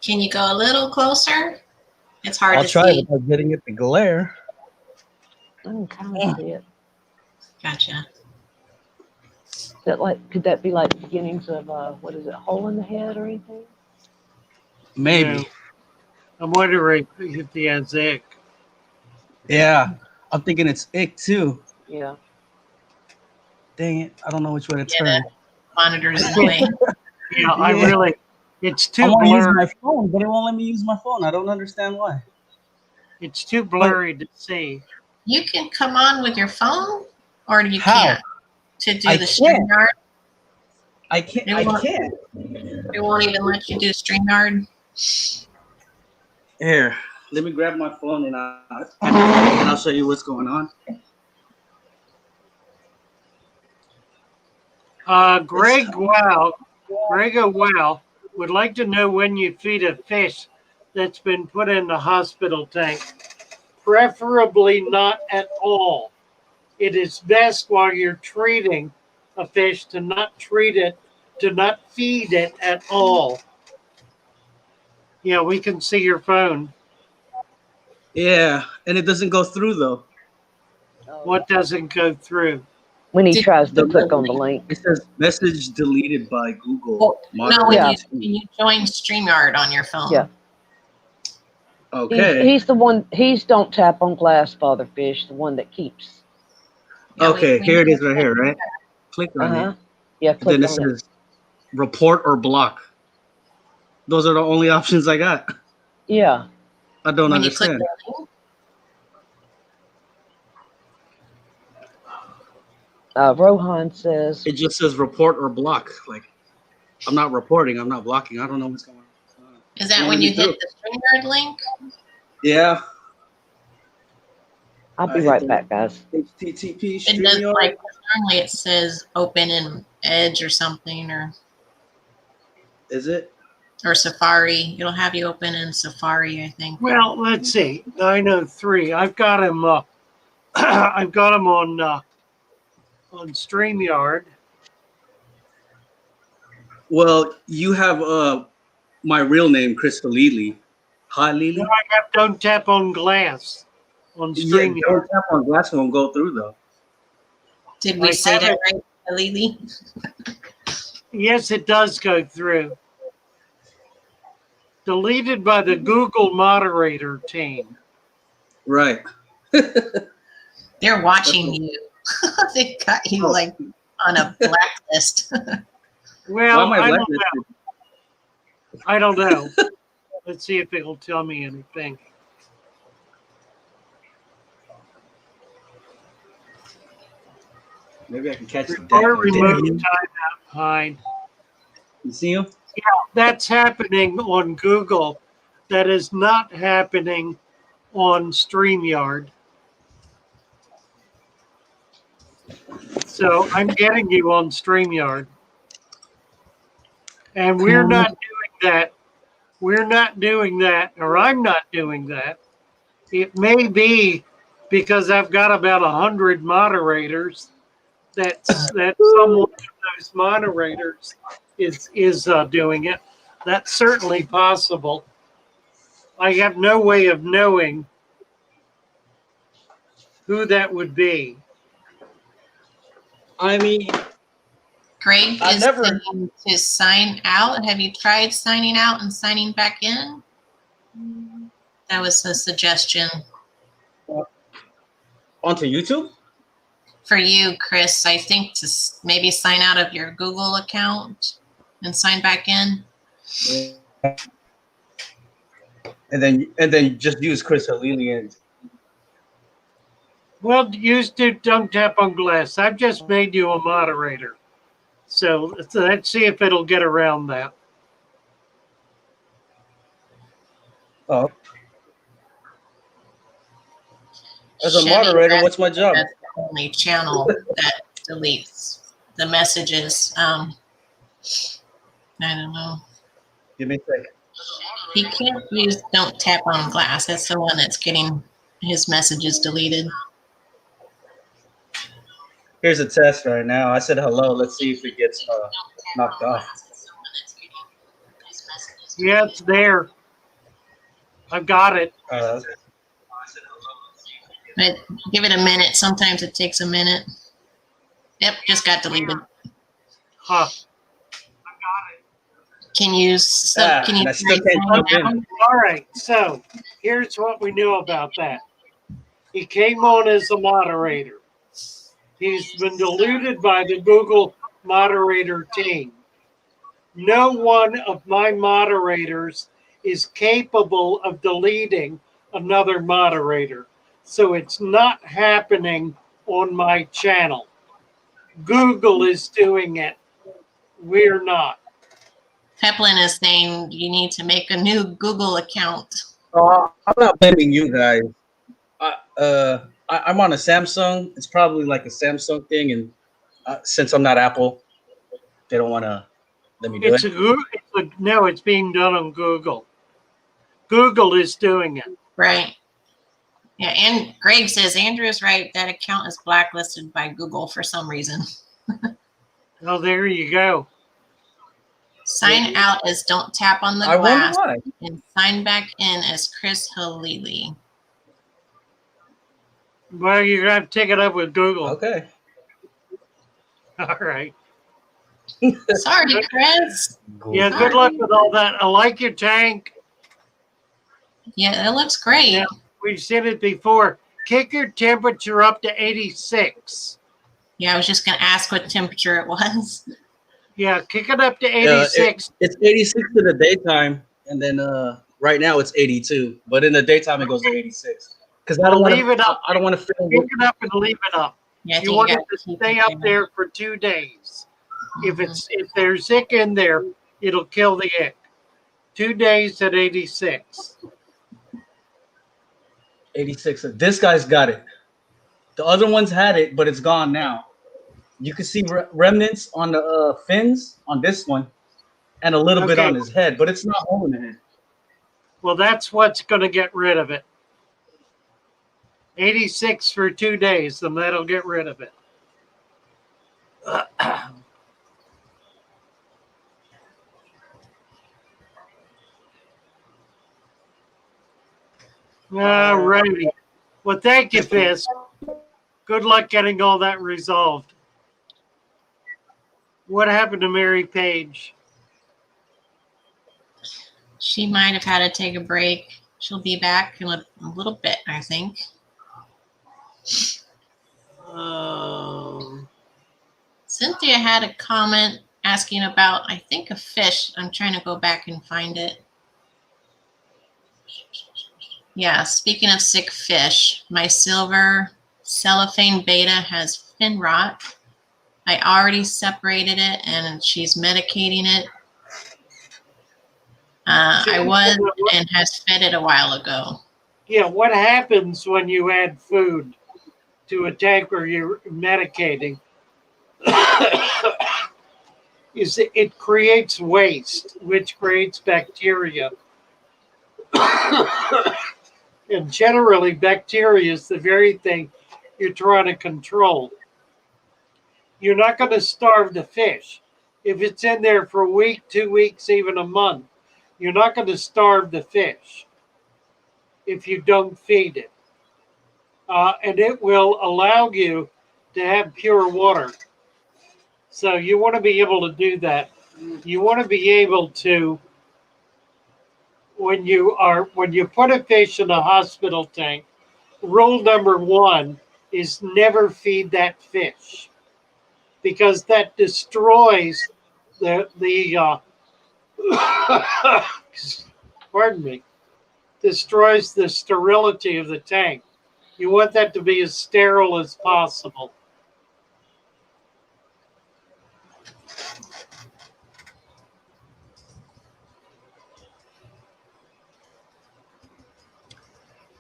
Can you go a little closer? It's hard I'll to try see. without getting it to glare. I can kind of see it. Gotcha. That like, could that be like beginnings of what is it, hole in the head or anything? Maybe. No. I'm wondering if he has ick. Yeah. I'm thinking it's ick too. Yeah. Dang it. I don't know which way to Yeah, turn. that monitor's in the way. Yeah, I Yeah. really, it's I too want to use blurry. my phone, but it won't let me use my phone. I don't understand why. It's too blurry to see. You can come on with your phone, or you How? can't to do I the can't. StreamYard. I can't. It I won't, can't. it won't even let you do StreamYard. Here, let me grab my phone and I'll show you what's going on. Greg Wow would like to know when you feed a fish that's been put in the hospital tank. Preferably not at all. It is best while you're treating a fish to not feed it at all. Yeah, we can see your phone. Yeah, and it doesn't go through though. What doesn't go through? When he Did- tries to The click on the link. It says message deleted by Google. Well, no, when Yeah. you join StreamYard on your phone. Yeah. Okay. He's the one. He's don't tap on glass, Father Fish. The one that keeps. Yeah, Okay, we here it know is right here, right? Click on Uh huh. it. Yeah. And Click then it on it. says report or block. Those are the only options I got. Yeah. I don't When you click understand. the link, Rohan says, It just says report or block. Like I'm not reporting, I'm not blocking. I don't know what's going on. is that when you hit the StreamYard link? Yeah. "I'll be I hit right the- back, guys." HTTP It does StreamYard. like normally it says open in Edge or something Is it? or Safari. It'll have you open in Safari, I think. Well, let's see. 903. I've got him. I've got him on StreamYard. Well, you have my real name, Crystal Lely. Hi, Lely. No, I have Don't Tap on Glass on Yeah, StreamYard. don't tap on glass won't go through though. Did we I say that haven't- right, Lily? Yes, it does go through. Deleted by the Google moderator team. Right. They're watching you. They got you Oh. like on a blacklist. Well, Why am I I don't blacklisted? know. I don't know. Let's see if it'll tell me anything. Maybe I can catch the Report remote dead. timeout behind. You see him? That's happening on Google. That is not happening on StreamYard. So I'm getting you on StreamYard. And we're not doing that. We're not doing that, or I'm not doing that. It may be because I've got about 100 moderators that someone of those moderators is doing it. That's certainly possible. I have no way of knowing who that would be. I mean, Greg I is never- saying to sign out. Have you tried signing out and signing back in? That was a suggestion onto YouTube? for you, Chris. I think to maybe sign out of your Google account and sign back in. And then just use Chris Halili and Well, don't tap on glass. I've just made you a moderator. So let's see if it'll get around that. oh. As a Chevy, moderator, what's my job? That's the only channel that deletes the messages. I don't know. Give me a second. He can't use don't tap on glass. That's the one that's getting his messages deleted. Here's a test right now. I said hello. Let's see if it gets knocked off. Yeah, it's there. I've got it. But give it a minute. Sometimes it takes a minute. Yep, just got deleted. Huh. Can you can you I still try can't jump in. All right. So here's what we knew about that. He came on as a moderator. He's been diluted by the Google moderator team. No one of my moderators is capable of deleting another moderator. So it's not happening on my channel. Google is doing it. We're not. Peplin is saying you need to make a new Google account. I'm not blaming you guys. I'm on a Samsung. It's probably like a Samsung thing, and since I'm not Apple, they don't want to let me do It's it. no, it's being done on Google. Google is doing it. Right. Yeah, and Greg says Andrew's right. That account is blacklisted by Google for some reason. Oh, there you go. Sign out as don't tap on the I wonder glass, why. and sign back in as Chris Halili. Well, you're going to have to take it up with Google. Okay. All right. Sorry, Chris. Yeah, good luck with all that. I like your tank. Yeah, it looks great. Yeah, we've seen it before. Kick your temperature up to 86. Yeah, I was just going to ask what temperature it was. Yeah, kick it up to 86. It's 86 in the daytime, and then right now it's 82. But in the daytime it goes to 86. Because I don't want leave it up. I don't want to feel. Kick it up and leave it up. Yeah, You want it to stay up there for 2 days. If there's ick in there, it'll kill the ick. 2 days at 86. 86. This guy's got it. The other ones had it, but it's gone now. You can see remnants on the fins on this one, and a little bit on his head, but it's not holding the head. Well, that's what's going to get rid of it. 86 for 2 days, then that'll get rid of it. All righty. Well, thank you, Fisk. Good luck getting all that resolved. What happened to Mary Page? She might have had to take a break. She'll be back in a little bit, I think. Cynthia had a comment asking about, I think, a fish. I'm trying to go back and find it. Yeah, speaking of sick fish, my silver cellophane beta has fin rot. I already separated it, and she's medicating it. I was and has fed it a while ago. Yeah, what happens when you add food to a tank where you're medicating is it creates waste, which creates bacteria. And generally, bacteria is the very thing you're trying to control. You're not going to starve the fish. If it's in there for a week, 2 weeks, even a month, you're not going to starve the fish if you don't feed it. And it will allow you to have pure water. So you want to be able to do that. You want to be able to, when you put a fish in a hospital tank, rule number 1 is never feed that fish, because that destroys the pardon me, destroys the sterility of the tank. You want that to be as sterile as possible.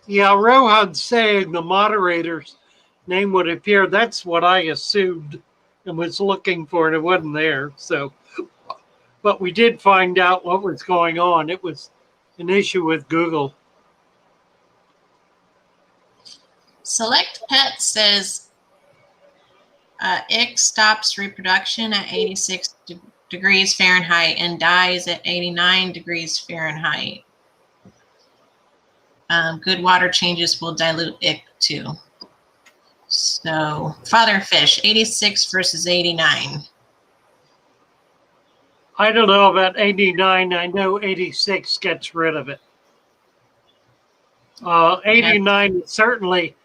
Yeah, Rohan's saying the moderator's name would appear. That's what I assumed and was looking for, and it wasn't there. So, but we did find out what was going on. It was an issue with Google. Select Pet says ick stops reproduction at 86 degrees Fahrenheit and dies at 89 degrees Fahrenheit. Good water changes will dilute it too. So, father fish, 86 versus 89. I don't know about 89. I know 86 gets rid of it. 89 is certainly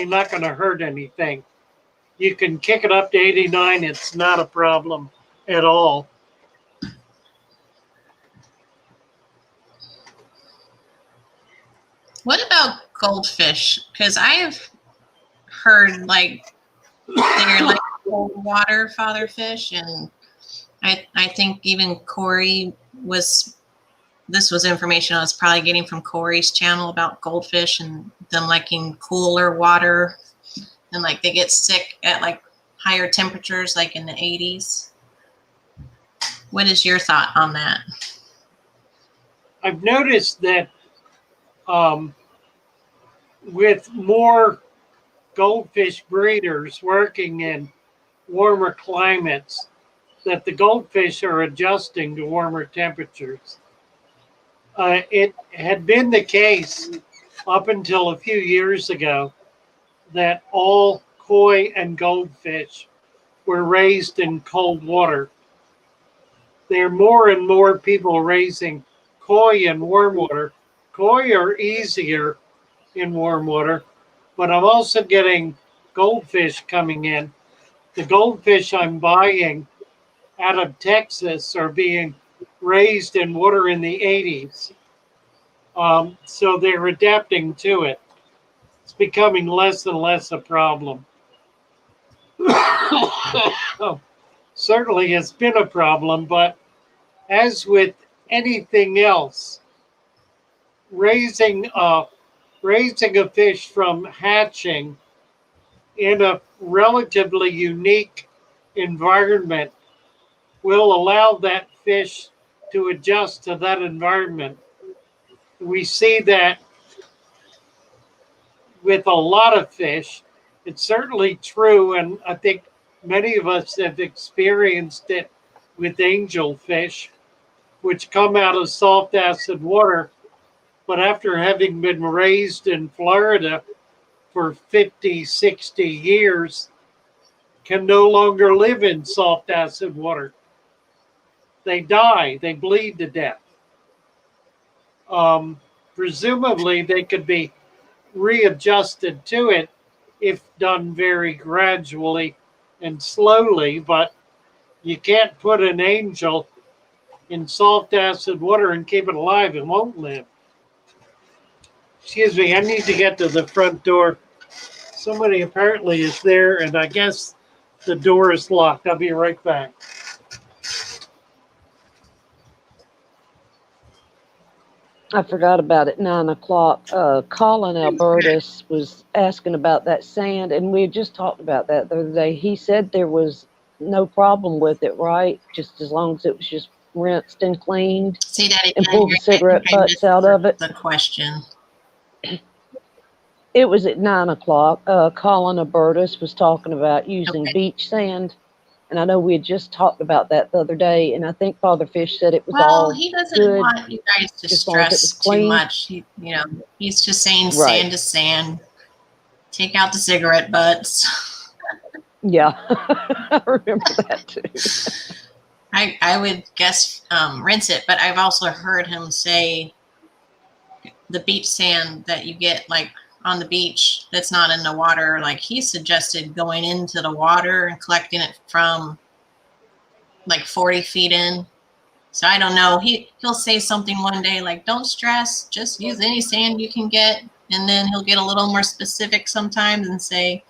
not going to hurt anything. You can kick it up to 89. It's not a problem at all. What about goldfish? Because I have heard like they're like cold water father fish, and I think even Corey this was information I was probably getting from Corey's channel about goldfish and them liking cooler water, and like they get sick at like higher temperatures, like in the 80s. What is your thought on that? I've noticed that with more goldfish breeders working in warmer climates, that the goldfish are adjusting to warmer temperatures. It had been the case up until a few years ago that all koi and goldfish were raised in cold water. There are more and more people raising koi in warm water. Koi are easier in warm water, but I'm also getting goldfish coming in. The goldfish I'm buying out of Texas are being raised in water in the 80s. So they're adapting to it. It's becoming less and less a problem. Certainly it's been a problem, but as with anything else, raising a fish from hatching in a relatively unique environment will allow that fish to adjust to that environment. We see that with a lot of fish. It's certainly true, and I think many of us have experienced it with angelfish, which come out of soft acid water, but after having been raised in Florida for 50, 60 years, can no longer live in soft acid water. They die, they bleed to death. Presumably, they could be readjusted to it if done very gradually and slowly, but you can't put an angel in soft acid water and keep it alive. It won't live. Excuse me, I need to get to the front door. Somebody apparently is there, and I guess the door is locked. I'll be right back. I forgot about it. 9 o'clock. Colin Albertus was asking about that sand, and we had just talked about that the other day. He said there was no problem with it, right? Just as long as it was just rinsed and cleaned. Say that again. And pull the cigarette butts out of it. The question. It was at 9 o'clock. Colin Albertus was talking about using beach sand. And I know we had just talked about that the other day, and I think Father Fish said it was all he doesn't good, want you guys to just as long as it was stress too clean. much. He's just saying Right. sand to sand. Take out the cigarette butts. Yeah, I remember that too. I would guess rinse it, but I've also heard him say the beach sand that you get like on the beach that's not in the water, like he suggested going into the water and collecting it from like 40 feet in. So I don't know. He'll say something one day like, don't stress, just use any sand you can get. And then he'll get a little more specific sometimes and say,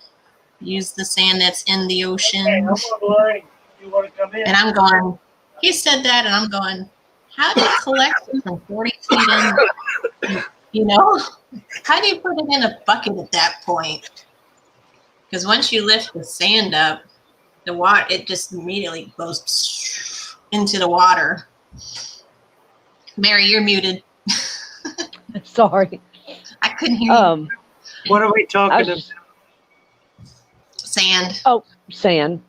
use the sand that's in the ocean. Hey, I'm online. You want to come in? And I'm going, he said that, and I'm going, how do you collect it from 40 feet in? How do you put it in a bucket at that point? Because once you lift the sand up, the water, it just immediately goes into the water. Mary, you're muted. Sorry. I couldn't hear you. What are we talking about? Sand. Oh, sand.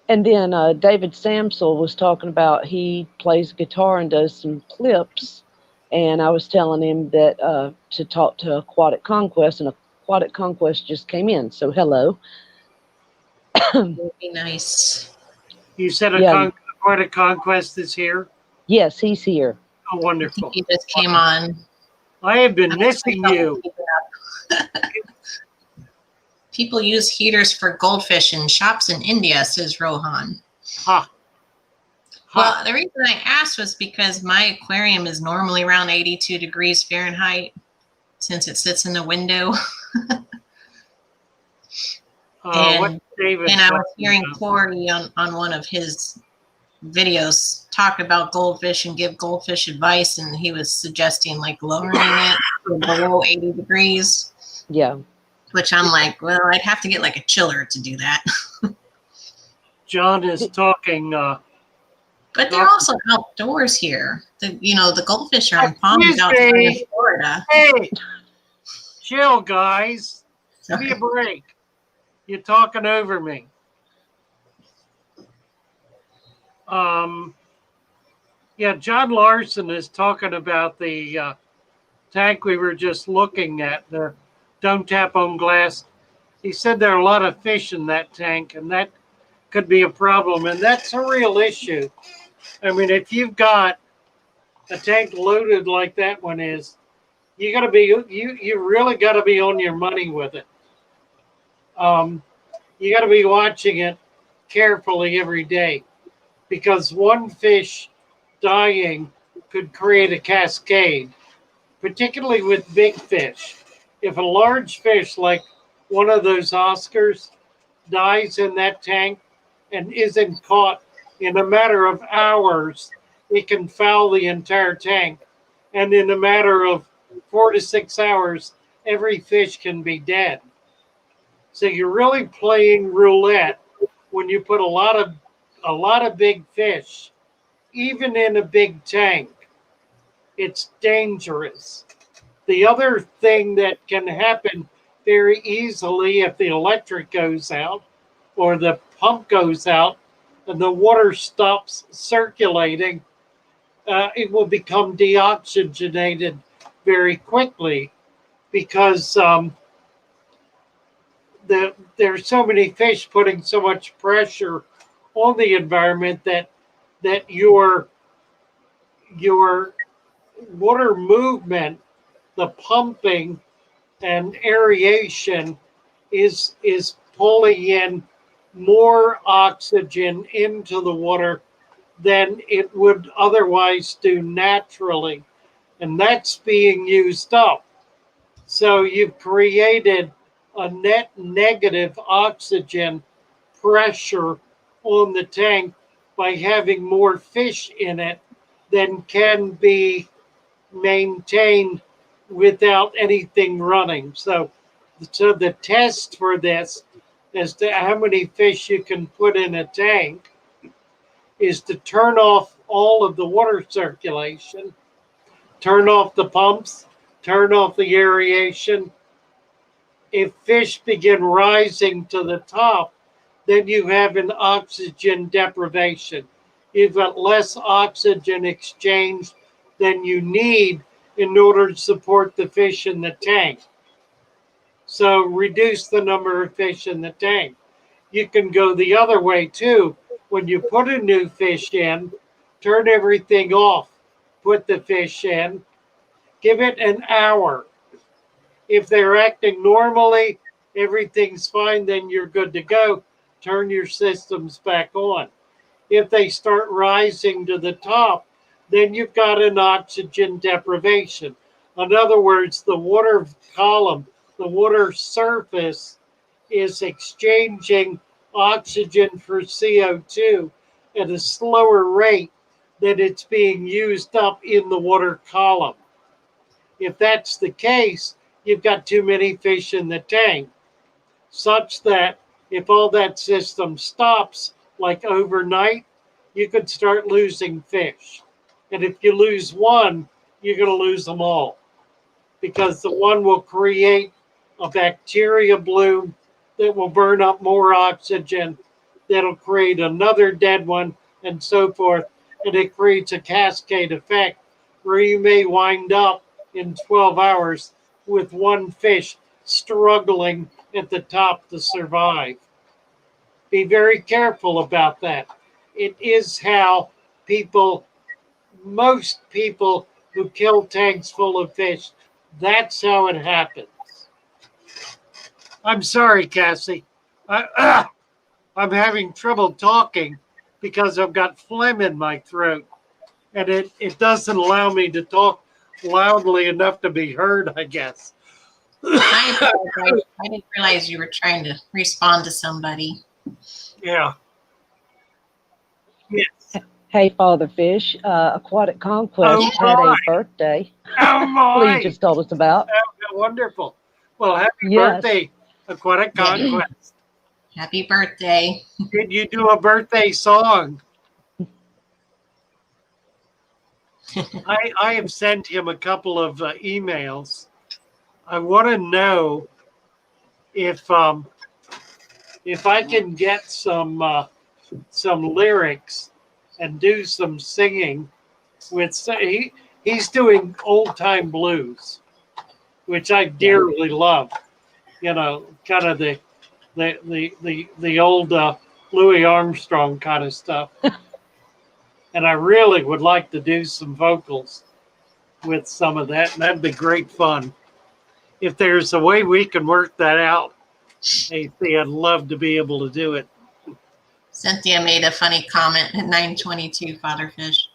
And then David Samsel was talking about he plays guitar and does some clips. And I was telling him that to talk to Aquatic Conquest, and Aquatic Conquest just came in. So hello. Would be nice. You said quite a conquest is here? Yes, he's here. Oh, wonderful. He just came on. I have been missing you. People use heaters for goldfish in shops in India, says Rohan. Ha. Well, the reason I asked was because my aquarium is normally around 82 degrees Fahrenheit since it sits in the window. And I was hearing Corey on one of his videos talk about goldfish and give goldfish advice, and he was suggesting like lowering it to below 80 degrees. Yeah. Which I'm like, well, I'd have to get like a chiller to do that. John is talking. But they're also outdoors here. The goldfish are in ponds outside of Florida. Hey, chill, guys. Give me a break. You're talking over me. Yeah, John Larson is talking about the tank we were just looking at, the Don't Tap on Glass. He said there are a lot of fish in that tank, and that could be a problem, and that's a real issue. I mean, if you've got a tank loaded like that one is, you really got to be on your money with it. You got to be watching it carefully every day, because one fish dying could create a cascade, particularly with big fish. If a large fish like one of those Oscars dies in that tank and isn't caught in a matter of hours, it can foul the entire tank. And in a matter of 4 to 6 hours, every fish can be dead. So you're really playing roulette when you put a lot of big fish, even in a big tank. It's dangerous. The other thing that can happen very easily if the electric goes out or the pump goes out and the water stops circulating, it will become deoxygenated very quickly, because there's so many fish putting so much pressure on the environment that your water movement, the pumping and aeration is pulling in more oxygen into the water than it would otherwise do naturally. And that's being used up. So you've created a net negative oxygen pressure on the tank by having more fish in it than can be maintained without anything running. So the test for this as to how many fish you can put in a tank is to turn off all of the water circulation, turn off the pumps, turn off the aeration. If fish begin rising to the top, then you have an oxygen deprivation. You've got less oxygen exchanged than you need in order to support the fish in the tank. So reduce the number of fish in the tank. You can go the other way too. When you put a new fish in, turn everything off, put the fish in, give it an hour. If they're acting normally, everything's fine, then you're good to go. Turn your systems back on. If they start rising to the top, then you've got an oxygen deprivation. In other words, the water column, the water surface is exchanging oxygen for CO2 at a slower rate than it's being used up in the water column. If that's the case, you've got too many fish in the tank, such that if all that system stops, like overnight, you could start losing fish. And if you lose one, you're going to lose them all, because the one will create a bacteria bloom that will burn up more oxygen that'll create another dead one, and so forth. And it creates a cascade effect where you may wind up in 12 hours with one fish struggling at the top to survive. Be very careful about that. It is how most people who kill tanks full of fish, that's how it happens. I'm sorry, Cassie. I'm having trouble talking because I've got phlegm in my throat, and it doesn't allow me to talk loudly enough to be heard, I guess. I apologize. I didn't realize you were trying to respond to somebody. Yeah. Yes. Hey, Father Fish, Aquatic Conquest had a birthday. Oh, my. Lee just told us about. Oh, wonderful. Well, happy Yes. birthday, Aquatic Conquest. Happy birthday. Did you do a birthday song? I have sent him a couple of emails. I want to know if I can get some lyrics and do some singing with. He's doing old time blues, which I dearly love. You know, kind of the old Louis Armstrong kind of stuff. And I really would like to do some vocals with some of that, and that'd be great fun. If there's a way we can work that out, I'd love to be able to do it. Cynthia made a funny comment at 9:22, Father Fish.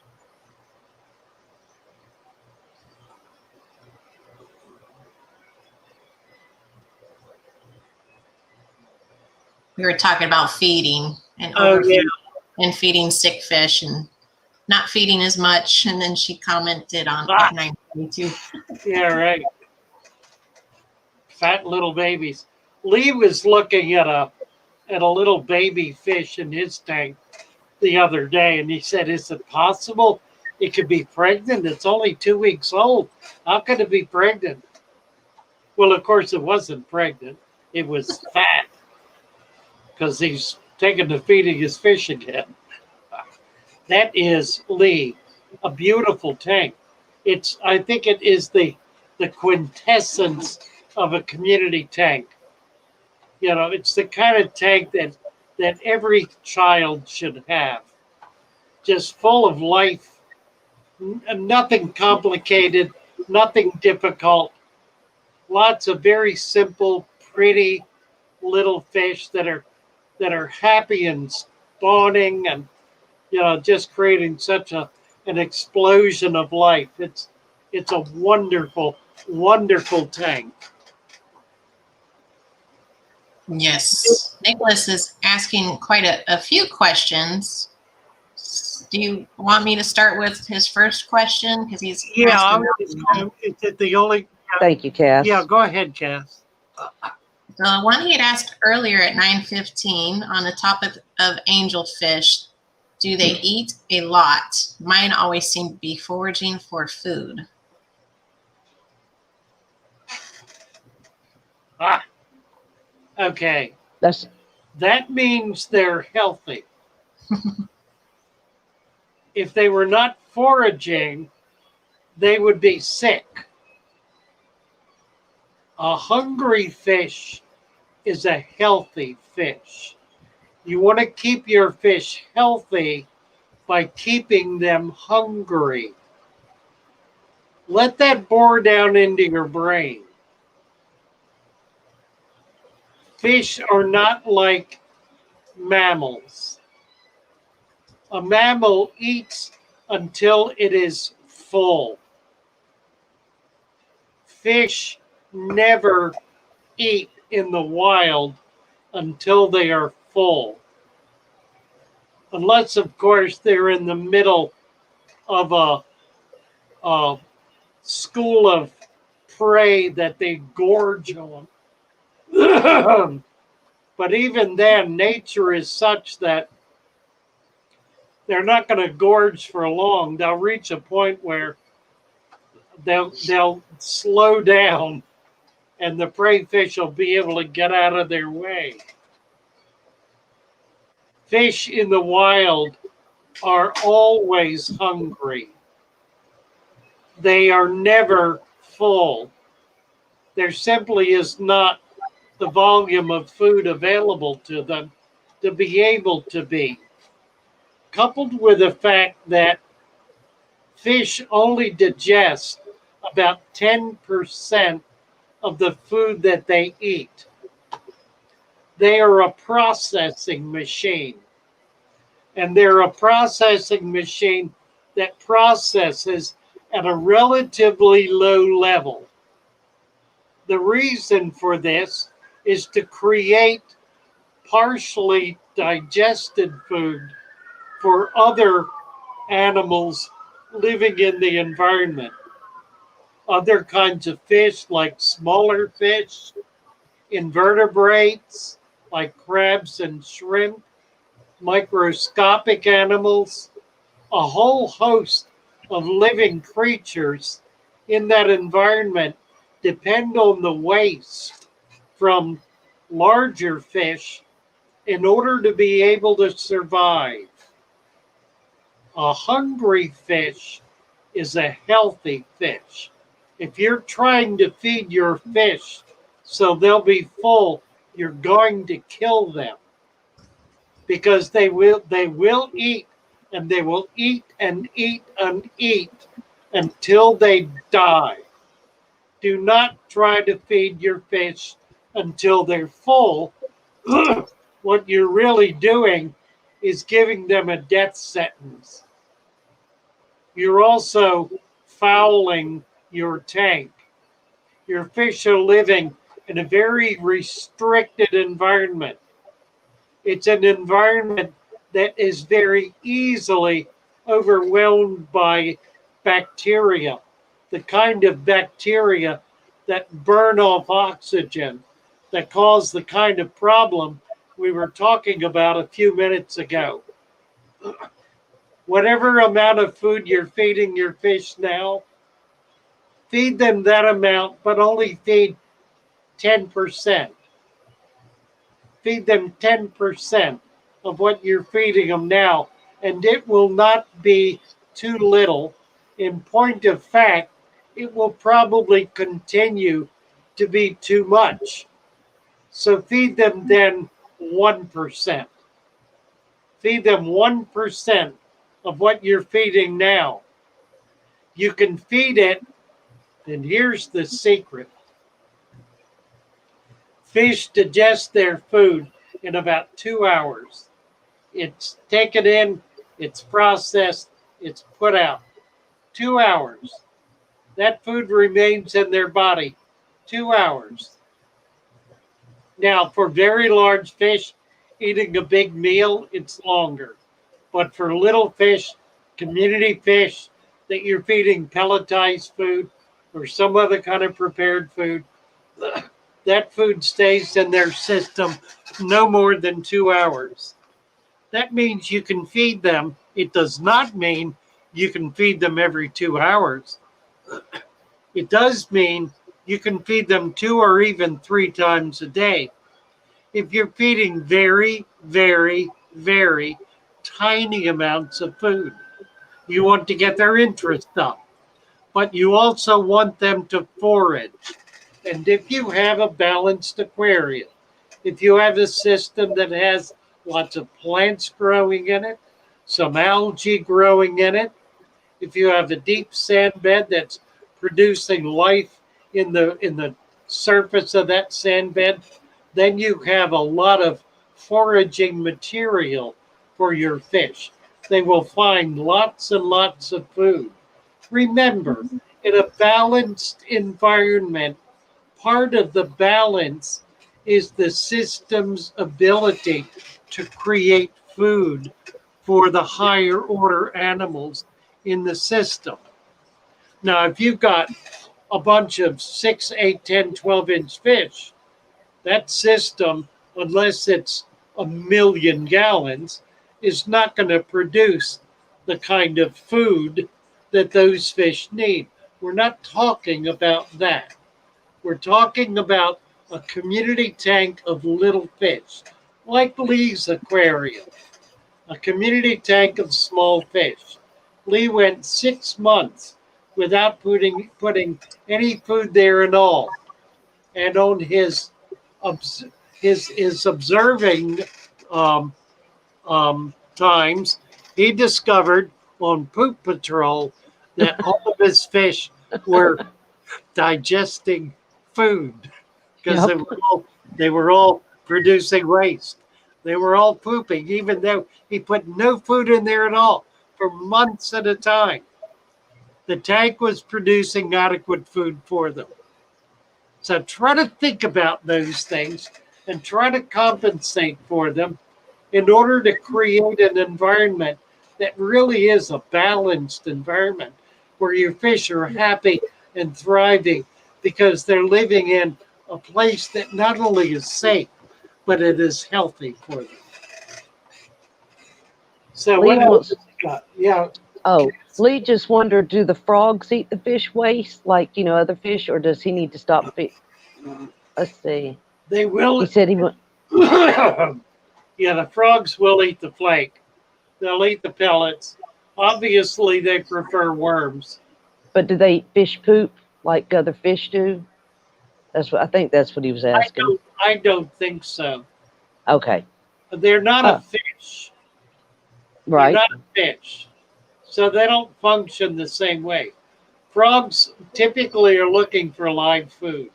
We were talking about feeding and overfeeding and feeding sick fish and not feeding as much, and then she commented on 9:22. Yeah, right. Fat little babies. Lee was looking at a little baby fish in his tank the other day, and he said, "Is it possible it could be pregnant? It's only 2 weeks old. How could it be pregnant?" Well, of course, it wasn't pregnant. It was fat because he's taken to feeding his fish again. That is, Lee, a beautiful tank. I think it is the quintessence of a community tank. You know, it's the kind of tank that every child should have. Just full of life, nothing complicated, nothing difficult. Lots of very simple, pretty little fish that are happy and spawning and, you know, just creating such an explosion of life. It's a wonderful, wonderful tank. Yes. Nicholas is asking quite a few questions. Do you want me to start with his first question? Because he's asking. Is it the only? Thank you, Cass. Yeah, go ahead, Cass. The one he had asked earlier at 9:15 on the topic of angelfish, do they eat a lot? Mine always seem to be foraging for food. Okay. That means they're healthy. If they were not foraging, they would be sick. A hungry fish is a healthy fish. You want to keep your fish healthy by keeping them hungry. Let that bore down into your brain. Fish are not like mammals. A mammal eats until it is full. Fish never eat in the wild until they are full. Unless, of course, they're in the middle of a school of prey that they gorge on. But even then, nature is such that they're not going to gorge for long. They'll reach a point where they'll slow down and the prey fish will be able to get out of their way. Fish in the wild are always hungry. They are never full. There simply is not the volume of food available to them to be able to be. Coupled with the fact that fish only digest about 10% of the food that they eat. They are a processing machine. And they're a processing machine that processes at a relatively low level. The reason for this is to create partially digested food for other animals living in the environment. Other kinds of fish, like smaller fish, invertebrates, like crabs and shrimp, microscopic animals, a whole host of living creatures in that environment depend on the waste from larger fish in order to be able to survive. A hungry fish is a healthy fish. If you're trying to feed your fish so they'll be full, you're going to kill them, because they will eat, and they will eat and eat and eat until they die. Do not try to feed your fish until they're full. What you're really doing is giving them a death sentence. You're also fouling your tank. Your fish are living in a very restricted environment. It's an environment that is very easily overwhelmed by bacteria, the kind of bacteria that burn off oxygen, that cause the kind of problem we were talking about a few minutes ago. Whatever amount of food you're feeding your fish now, feed them that amount, but only feed 10%. Feed them 10% of what you're feeding them now, and it will not be too little. In point of fact, it will probably continue to be too much. So feed them then 1%. Feed them 1% of what you're feeding now. You can feed it, and here's the secret. Fish digest their food in about 2 hours. It's taken in, it's processed, it's put out. 2 hours. That food remains in their body 2 hours. Now, for very large fish, eating a big meal, it's longer. But for little fish, community fish that you're feeding pelletized food or some other kind of prepared food, that food stays in their system no more than 2 hours. That means you can feed them. It does not mean you can feed them every 2 hours. It does mean you can feed them 2 or even 3 times a day. If you're feeding very, very, very tiny amounts of food, you want to get their interest up, but you also want them to forage. And if you have a balanced aquarium, if you have a system that has lots of plants growing in it, some algae growing in it, if you have a deep sand bed that's producing life in the surface of that sand bed, then you have a lot of foraging material for your fish. They will find lots and lots of food. Remember, in a balanced environment, part of the balance is the system's ability to create food for the higher order animals in the system. Now, if you've got a bunch of 6, 8, 10, 12-inch fish, that system, unless it's 1,000,000 gallons, is not going to produce the kind of food that those fish need. We're not talking about that. We're talking about a community tank of little fish, like Lee's aquarium. a community tank of small fish. Lee went 6 months without putting any food there at all. And on his observing um, times, he discovered on Poop Patrol that all of his fish were digesting food because Yep. they were all producing waste. They were all pooping, even though he put no food in there at all for months at a time. The tank was producing adequate food for them. So try to think about those things and try to compensate for them in order to create an environment that really is a balanced environment where your fish are happy and thriving because they're living in a place that not only is safe, but it is healthy for them. So Lee what else wants- have you got? Yeah. Oh, Lee just wondered, do the frogs eat the fish waste like, other fish, or does he need to stop? Let's see. They will. He said he went. Yeah, the frogs will eat the flake. They'll eat the pellets. Obviously, they prefer worms. But do they eat fish poop like other fish do? I think that's what he was asking. I don't think so. Okay. They're not a fish. Right. They're not a fish. So they don't function the same way. Frogs typically are looking for live food.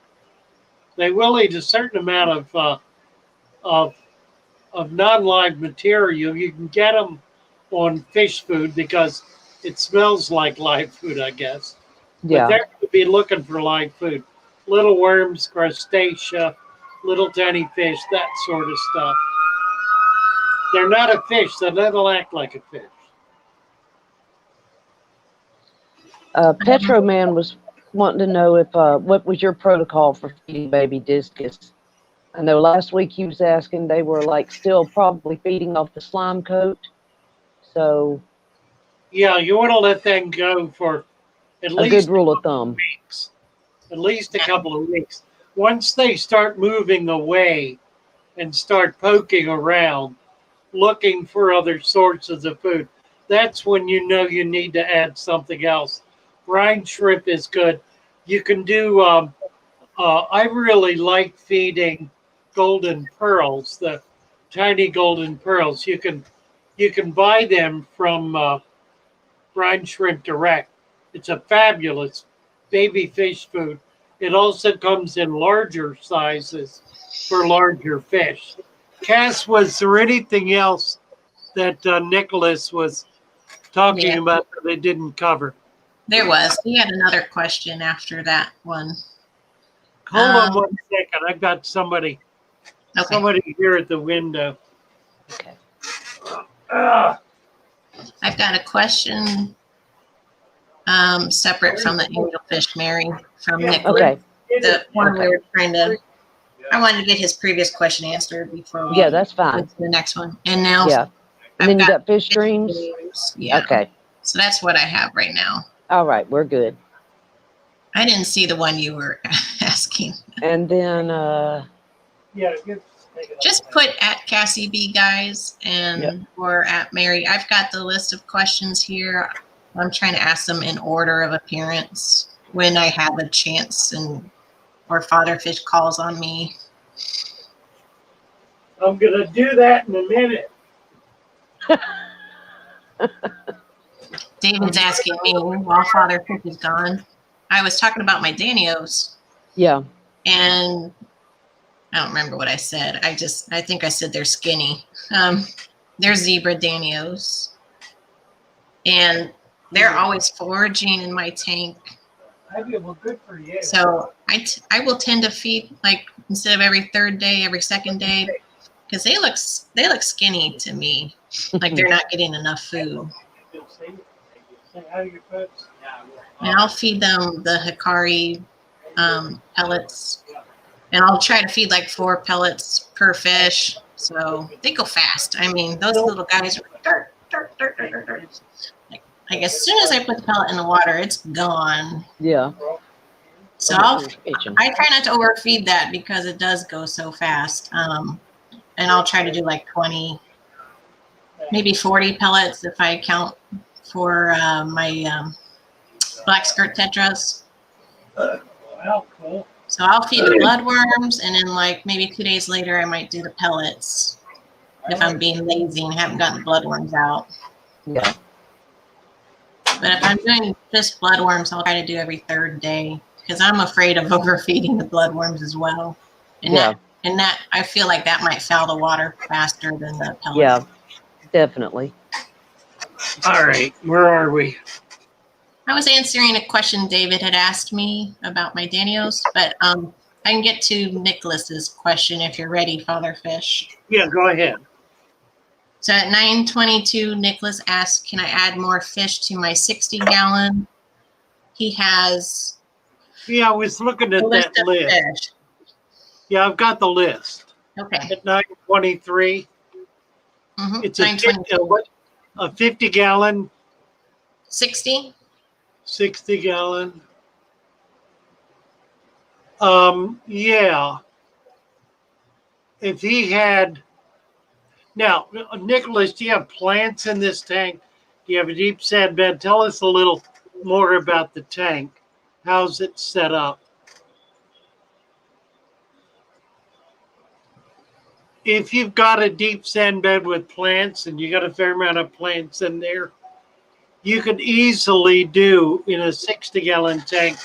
They will eat a certain amount of non-live material. You can get them on fish food because it smells like live food, I guess. Yeah. But they're going to be looking for live food. Little worms, crustacea, little tiny fish, that sort of stuff. They're not a fish, so they don't act like a fish. Petro Man was wanting to know if what was your protocol for feeding baby discus? I know last week he was asking, they were like still probably feeding off the slime coat. So yeah, you want to let them go for at a least good rule of thumb. weeks. At least a couple of weeks. Once they start moving away and start poking around, looking for other sources of food, that's when you know you need to add something else. Brine shrimp is good. You can do. I really like feeding golden pearls, the tiny golden pearls. You can buy them from Brine Shrimp Direct. It's a fabulous baby fish food. It also comes in larger sizes for larger fish. Cass, was there anything else that Nicholas was talking about that they didn't cover? There was. He had another question after that one. Hold on 1 second. I've got somebody here at the window. Okay. I've got a question separate from the angelfish, Mary, from Nicholas. Okay. The one we were trying to, I wanted to get his previous question answered before we Yeah, that's fine. went to the next one. And now Yeah. And then you got fish dreams? Yeah. Okay. So that's what I have right now. All right, we're good. I didn't see the one you were asking. And then Yeah, Just put at Cassie B, guys, and or at Mary. I've got the list of questions here. I'm trying to ask them in order of appearance when I have a chance and or Father Fish calls on me. I'm gonna do that in a minute. David's asking me while Father Fish is gone. I was talking about my Danios. yeah. And I don't remember what I said. I think I said they're skinny. They're zebra Danios. And they're always foraging in my tank. Well, good for you. So I will tend to feed like instead of every third day, every second day, because they look skinny to me. Like they're not getting enough food. And I'll feed them the Hikari pellets. And I'll try to feed like 4 pellets per fish. So they go fast. I mean, those little guys are like as soon as I put the pellet in the water, it's gone. Yeah. So I try not to overfeed that because it does go so fast. And I'll try to do like 20 maybe 40 pellets if I count for my black skirt tetras. Well, cool. So I'll feed the bloodworms, and then like maybe 2 days later, I might do the pellets if I'm being lazy and haven't gotten the bloodworms out. Yeah. But if I'm doing just bloodworms, I'll try to do every 3rd day because I'm afraid of overfeeding the bloodworms as well. And Yeah. that I feel like that might foul the water faster than the pellets. Yeah, definitely. All right, where are we? I was answering a question David had asked me about my Danios, but I can get to Nicholas's question if you're ready, Father Fish. Yeah, go ahead. So at 9:22, Nicholas asked, can I add more fish to my 60-gallon? He has Yeah, I was looking at a list that of list. fish. Yeah, I've got the list. Okay. At 9:23, it's a 9:22. 50-gallon, 60? 60-gallon. Yeah. If he had, now, Nicholas, do you have plants in this tank? Do you have a deep sand bed? Tell us a little more about the tank. How's it set up? If you've got a deep sand bed with plants and you got a fair amount of plants in there, you could easily do in a 60-gallon tank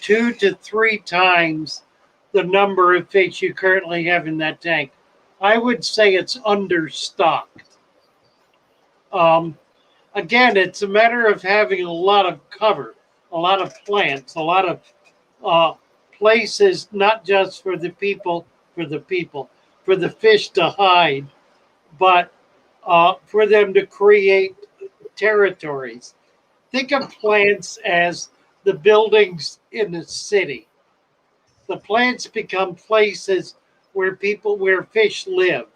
2 to 3 times the number of fish you currently have in that tank. I would say it's understocked. Again, it's a matter of having a lot of cover, a lot of plants, a lot of places, not just for the fish to hide, but for them to create territories. Think of plants as the buildings in a city. The plants become places where fish live,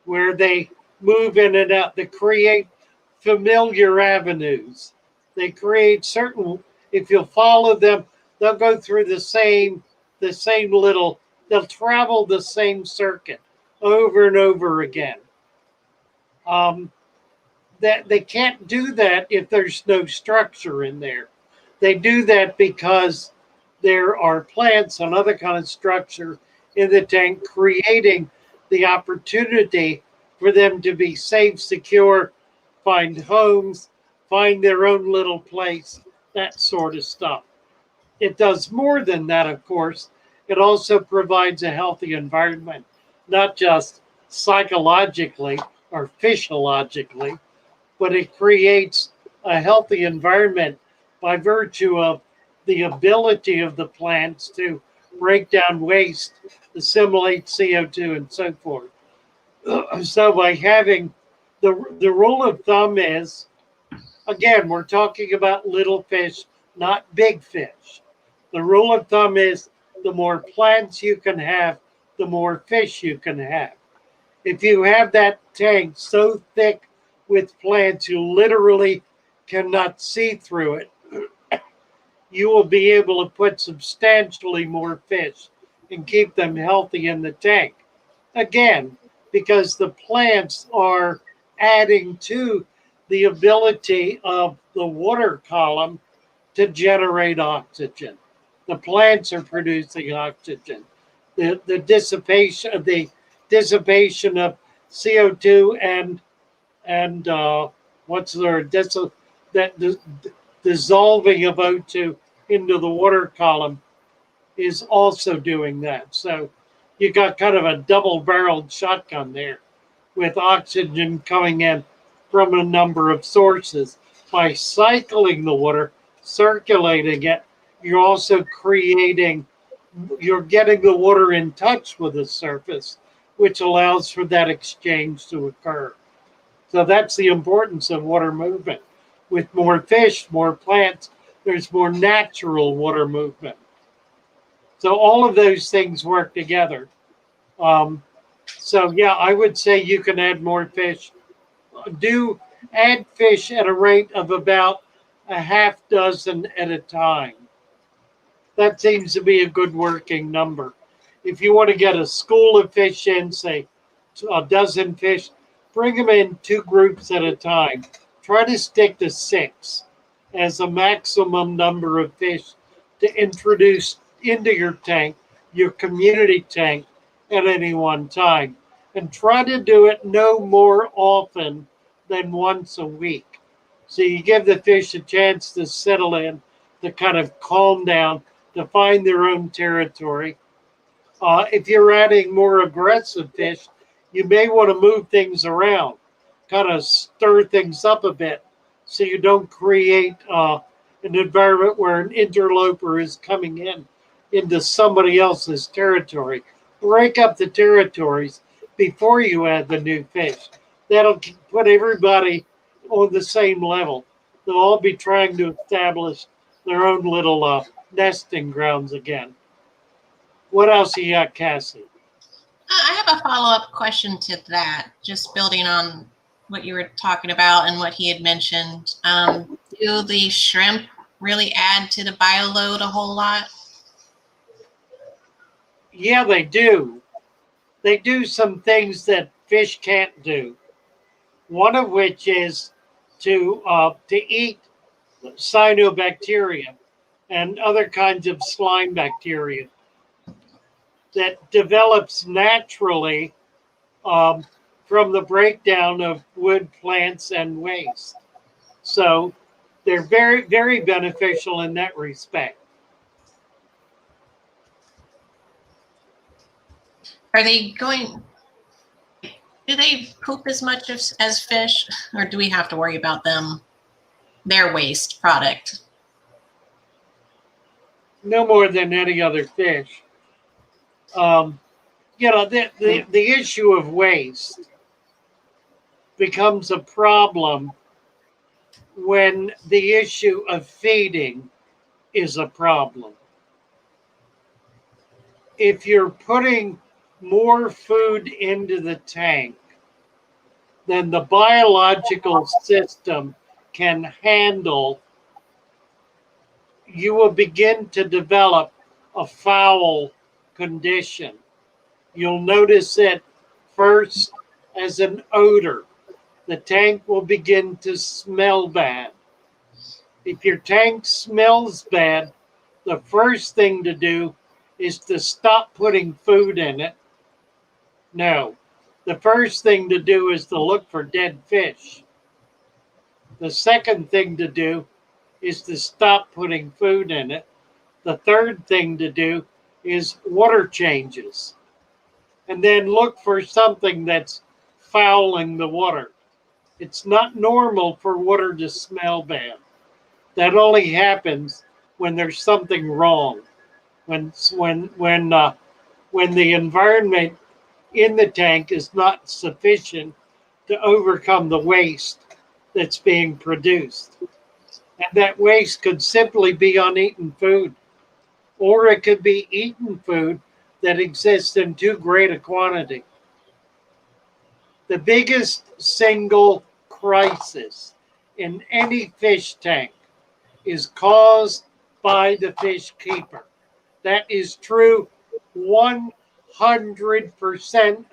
where they move in and out. They create familiar avenues. They create certain, if you'll follow them, they'll go through the same little, they'll travel the same circuit over and over again. That they can't do that if there's no structure in there. They do that because there are plants and other kind of structure in the tank creating the opportunity for them to be safe, secure, find homes, find their own little place, that sort of stuff. It does more than that, of course. It also provides a healthy environment, not just psychologically or physiologically, but it creates a healthy environment by virtue of the ability of the plants to break down waste, assimilate CO2, and so forth. So by having the rule of thumb is, again, we're talking about little fish, not big fish. The rule of thumb is the more plants you can have, the more fish you can have. If you have that tank so thick with plants you literally cannot see through it, you will be able to put substantially more fish and keep them healthy in the tank. Again, because the plants are adding to the ability of the water column to generate oxygen. The plants are producing oxygen. The dissipation of CO2 and what's there dissolving of O2 into the water column is also doing that. So you got kind of a double-barreled shotgun there with oxygen coming in from a number of sources. By cycling the water, circulating it, you're also you're getting the water in touch with the surface, which allows for that exchange to occur. So that's the importance of water movement. With more fish, more plants, there's more natural water movement. So all of those things work together. So yeah, I would say you can add more fish. Add fish at a rate of about a half dozen at a time. That seems to be a good working number. If you want to get a school of fish in, say a dozen fish, bring them in 2 groups at a time. Try to stick to 6 as a maximum number of fish to introduce into your tank, your community tank, at any one time. And try to do it no more often than once a week. So you give the fish a chance to settle in, to kind of calm down, to find their own territory. If you're adding more aggressive fish, you may want to move things around, kind of stir things up a bit so you don't create an environment where an interloper is coming in into somebody else's territory. Break up the territories before you add the new fish. That'll put everybody on the same level. They'll all be trying to establish their own little nesting grounds again. What else you got, Cassie? I have a follow-up question to that, just building on what you were talking about and what he had mentioned. Do the shrimp really add to the bioload a whole lot? Yeah, they do. They do some things that fish can't do. One of which is to eat cyanobacteria and other kinds of slime bacteria that develops naturally from the breakdown of wood, plants, and waste. So they're very, very beneficial in that respect. Are they going, do they poop as much as fish, or do we have to worry about them, their waste product? No more than any other fish. The issue of waste becomes a problem when the issue of feeding is a problem. If you're putting more food into the tank than the biological system can handle, you will begin to develop a foul condition. You'll notice it first as an odor. The tank will begin to smell bad. If your tank smells bad, the first thing to do is to stop putting food in it. No, the first thing to do is to look for dead fish. The second thing to do is to stop putting food in it. The third thing to do is water changes. And then look for something that's fouling the water. It's not normal for water to smell bad. That only happens when there's something wrong. When the environment in the tank is not sufficient to overcome the waste that's being produced. And that waste could simply be uneaten food, or it could be eaten food that exists in too great a quantity. The biggest single crisis in any fish tank is caused by the fish keeper. That is true 100%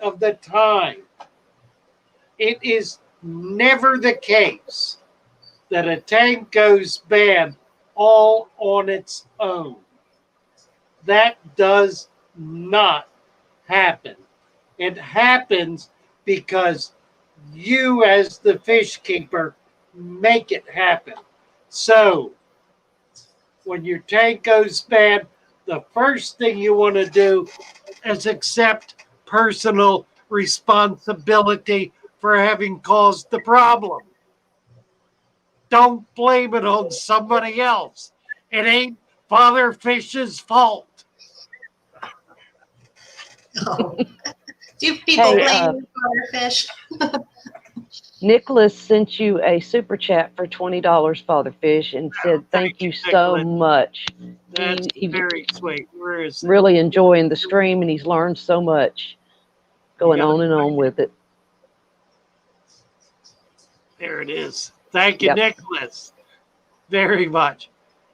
of the time. It is never the case that a tank goes bad all on its own. That does not happen. It happens because you, as the fish keeper, make it happen. So, when your tank goes bad, the first thing you want to do is accept personal responsibility for having caused the problem. Don't blame it on somebody else. It ain't Father Fish's fault. Oh. Do people Hey, blame Father Fish? Nicholas sent you a super chat for $20, Father Fish, and said thank you so Nicholas. much. That's He very sweet. Where is it? really enjoying the stream, and he's learned so much, going on and on with it. There it is. Thank you, Yep. Nicholas, very much.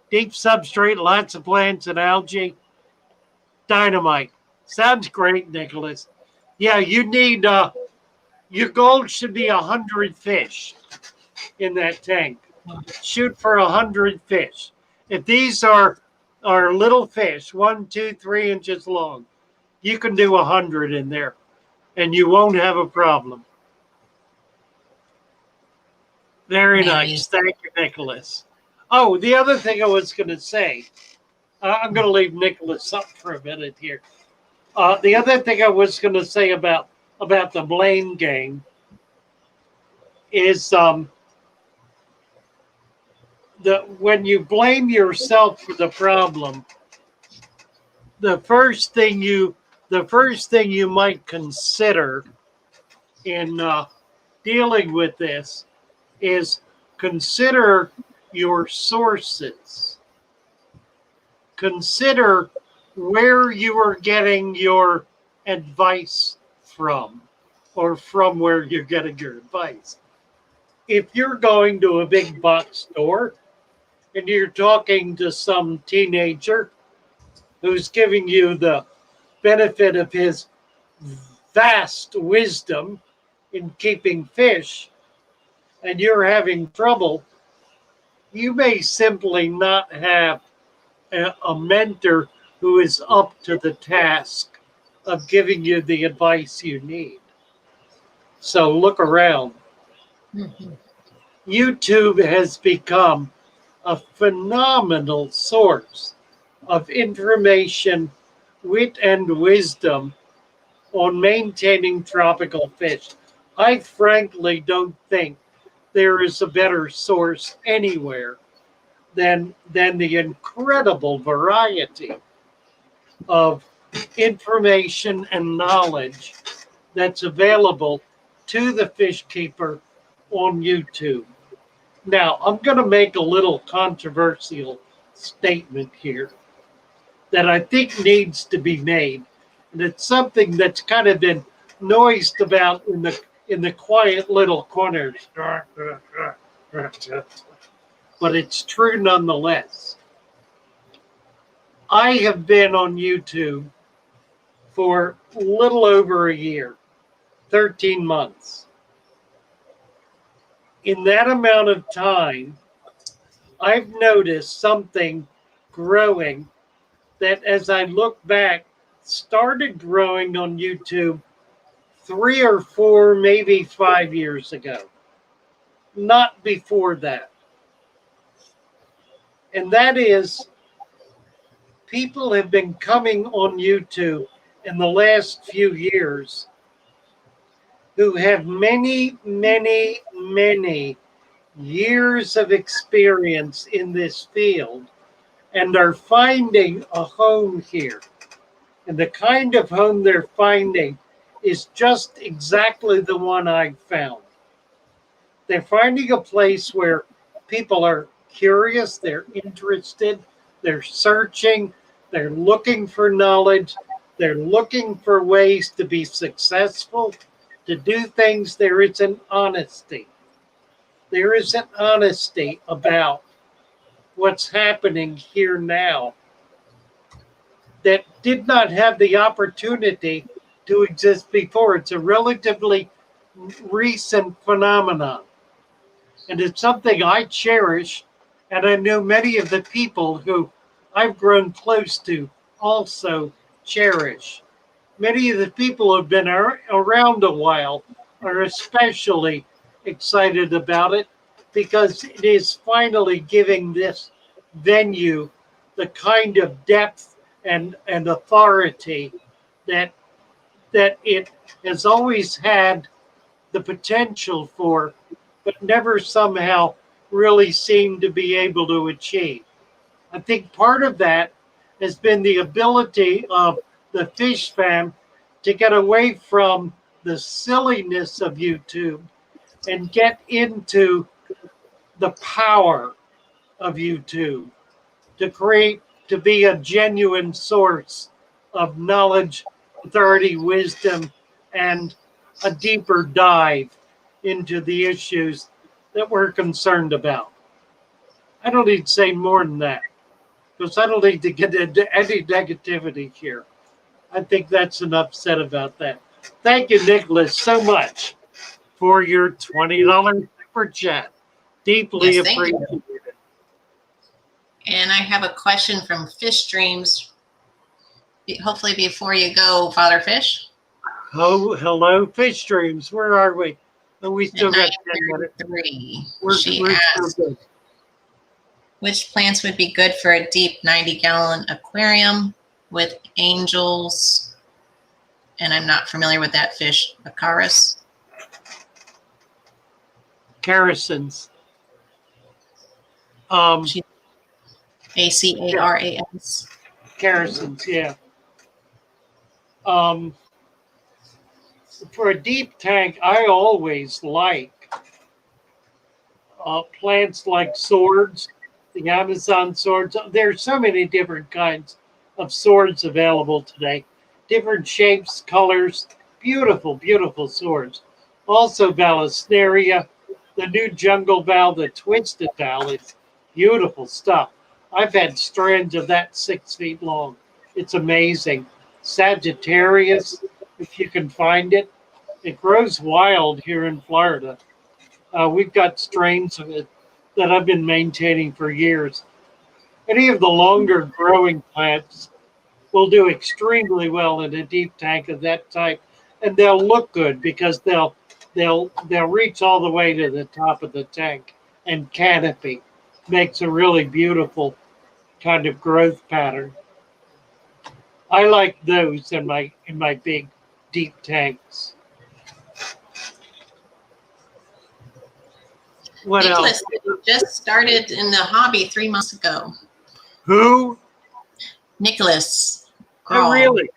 Deep substrate, lots of plants and algae. Dynamite. Sounds great, Nicholas. Yeah, you need Your goal should be 100 fish in that tank. Shoot for 100 fish. If these are little fish, 1, 2, 3 inches long, you can do 100 in there, and you won't have a problem. Very nice. Thank you, Nicholas. Oh, the other thing I was going to say, I'm going to leave Nicholas up for a minute here. The other thing I was going to say about the blame game is when you blame yourself for the problem, the first thing you might consider in dealing with this is consider your sources. Consider where you are getting your advice from, or from where you're getting your advice. If you're going to a big box store and you're talking to some teenager who's giving you the benefit of his vast wisdom in keeping fish, and you're having trouble, you may simply not have a mentor who is up to the task of giving you the advice you need. So look around. YouTube has become a phenomenal source of information, wit, and wisdom on maintaining tropical fish. I frankly don't think there is a better source anywhere than the incredible variety of information and knowledge that's available to the fish keeper on YouTube. Now, I'm going to make a little controversial statement here that I think needs to be made. And it's something that's kind of been noised about in the quiet little corners. But it's true nonetheless. I have been on YouTube for a little over a year, 13 months. In that amount of time, I've noticed something growing that, as I look back, started growing on YouTube 3 or 4, maybe 5 years ago. Not before that. And that is, people have been coming on YouTube in the last few years who have many, many, many years of experience in this field and are finding a home here. And the kind of home they're finding is just exactly the one I found. They're finding a place where people are curious, they're interested, they're searching, they're looking for knowledge, they're looking for ways to be successful, to do things. There is an honesty. There is an honesty about what's happening here now that did not have the opportunity to exist before. It's a relatively recent phenomenon. And it's something I cherish, and I know many of the people who I've grown close to also cherish. Many of the people who have been around a while are especially excited about it because it is finally giving this venue the kind of depth and authority that it has always had the potential for, but never somehow really seemed to be able to achieve. I think part of that has been the ability of the fish fam to get away from the silliness of YouTube and get into the power of YouTube to be a genuine source of knowledge, authority, wisdom, and a deeper dive into the issues that we're concerned about. I don't need to say more than that, because I don't need to get into any negativity here. I think that's enough said about that. Thank you, Nicholas, so much. for your $20 super chat. Deeply Yes, thank you. appreciated. And I have a question from Fish Dreams. Hopefully before you go, Father Fish. Oh, hello, Fish Dreams. Where are we? Oh, we still got 10 minutes. 9:33. She We're asked, still good. which plants would be good for a deep 90-gallon aquarium with angels? And I'm not familiar with that fish, Acaris. Carisons. ACARAS. Carisons, yeah. For a deep tank, I always like plants like swords, the Amazon swords. There's so many different kinds of swords available today. Different shapes, colors, beautiful, beautiful swords. Also Vallisneria, the new jungle val, the twisted val, is beautiful stuff. I've had strands of that 6 feet long. It's amazing. Sagittarius, if you can find it. It grows wild here in Florida. We've got strains of it that I've been maintaining for years. Any of the longer growing plants will do extremely well in a deep tank of that type, and they'll look good because they'll reach all the way to the top of the tank, and canopy makes a really beautiful kind of growth pattern. I like those in my big deep tanks. What Nicholas else? just started in the hobby 3 months ago. Who? Nicholas. Oh, really?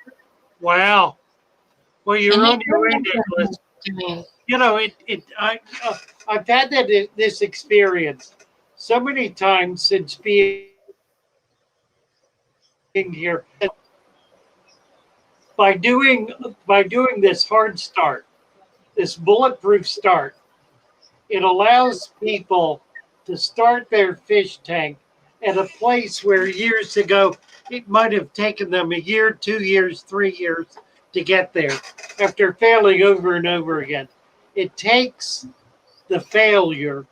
Wow. Well, you're And on your way, Nicholas. You know, I've had this experience so many times since being here. By doing this hard start, this bulletproof start, it allows people to start their fish tank at a place where years ago it might have taken them a year, 2 years, 3 years to get there after failing over and over again. It takes the failure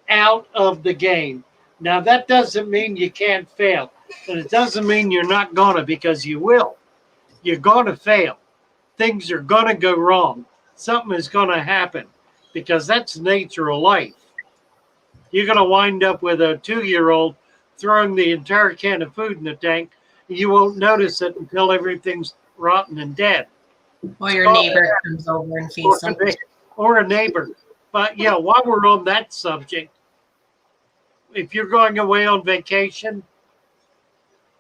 out of the game. Now, that doesn't mean you can't fail, but it doesn't mean you're not gonna, because you will. You're gonna fail. Things are gonna go wrong. Something is gonna happen, because that's the nature of life. You're gonna wind up with a 2-year-old throwing the entire can of food in the tank, and you won't notice it until everything's rotten and dead. Or your neighbor comes over and feeds them. Or a neighbor. But yeah, while we're on that subject, if you're going away on vacation,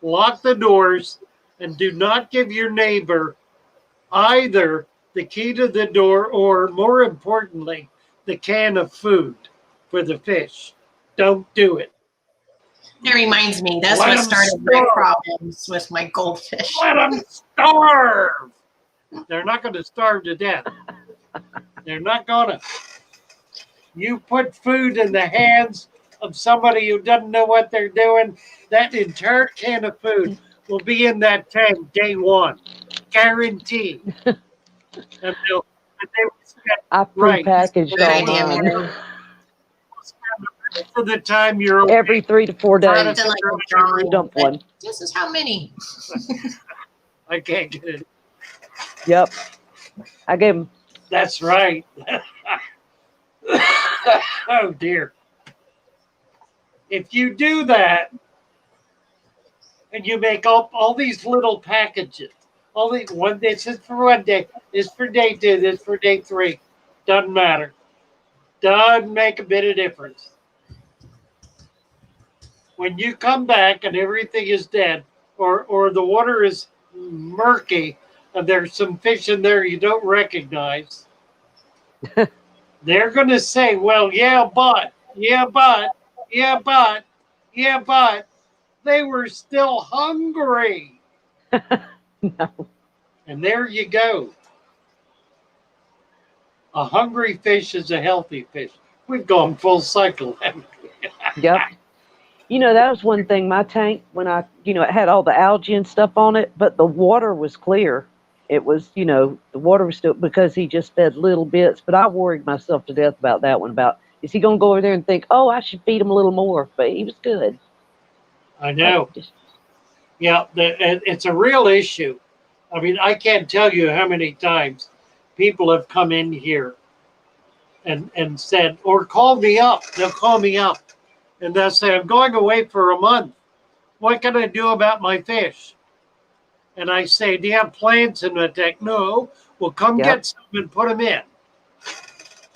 lock the doors and do not give your neighbor either the key to the door or, more importantly, the can of food for the fish. Don't do it. That reminds me, that's what started my problems with my goldfish. Let them starve. They're not going to starve to death. They're not going to. You put food in the hands of somebody who doesn't know what they're doing, that entire can of food will be in that tank day one. Guaranteed. And I prepackaged all mine. For the time you're okay. Every 3 to 4 days. Dump one. This is how many. I can't get it. Yep. I gave him. That's right. Oh dear. If you do that and you make all these little packages, all these this is for 1 day, this for day 2, this for day 3, doesn't matter. Doesn't make a bit of difference. When you come back and everything is dead, or the water is murky and there's some fish in there you don't recognize, they're going to say, well, yeah, but they were still hungry. No. And there you go. A hungry fish is a healthy fish. We've gone full cycle, haven't we? Yep. You know, that was one thing, my tank, when it had all the algae and stuff on it, but the water was clear. it was, you know, the water was still, because he just fed little bits, but I worried myself to death about that one, about, is he going to go over there and think, oh, I should feed him a little more? But he was good. I know. Yeah, it's a real issue. I mean, I can't tell you how many times people have come in here and said, or called me up. They'll call me up and they'll say, I'm going away for a month. What can I do about my fish? And I say, do you have plants in the tank? No. Well, come get some and put them in.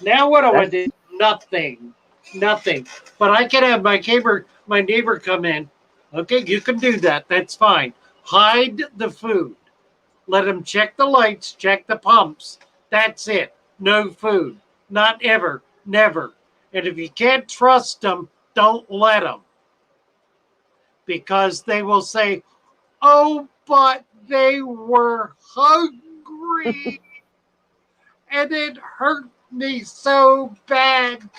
Now what do I do? Nothing. Nothing. But I can have my neighbor come in. Okay, you can do that. That's fine. Hide the food. Let them check the lights, check the pumps. That's it. No food. Not ever. Never. And if you can't trust them, don't let them. Because they will say, oh, but they were hungry. And it hurt me so bad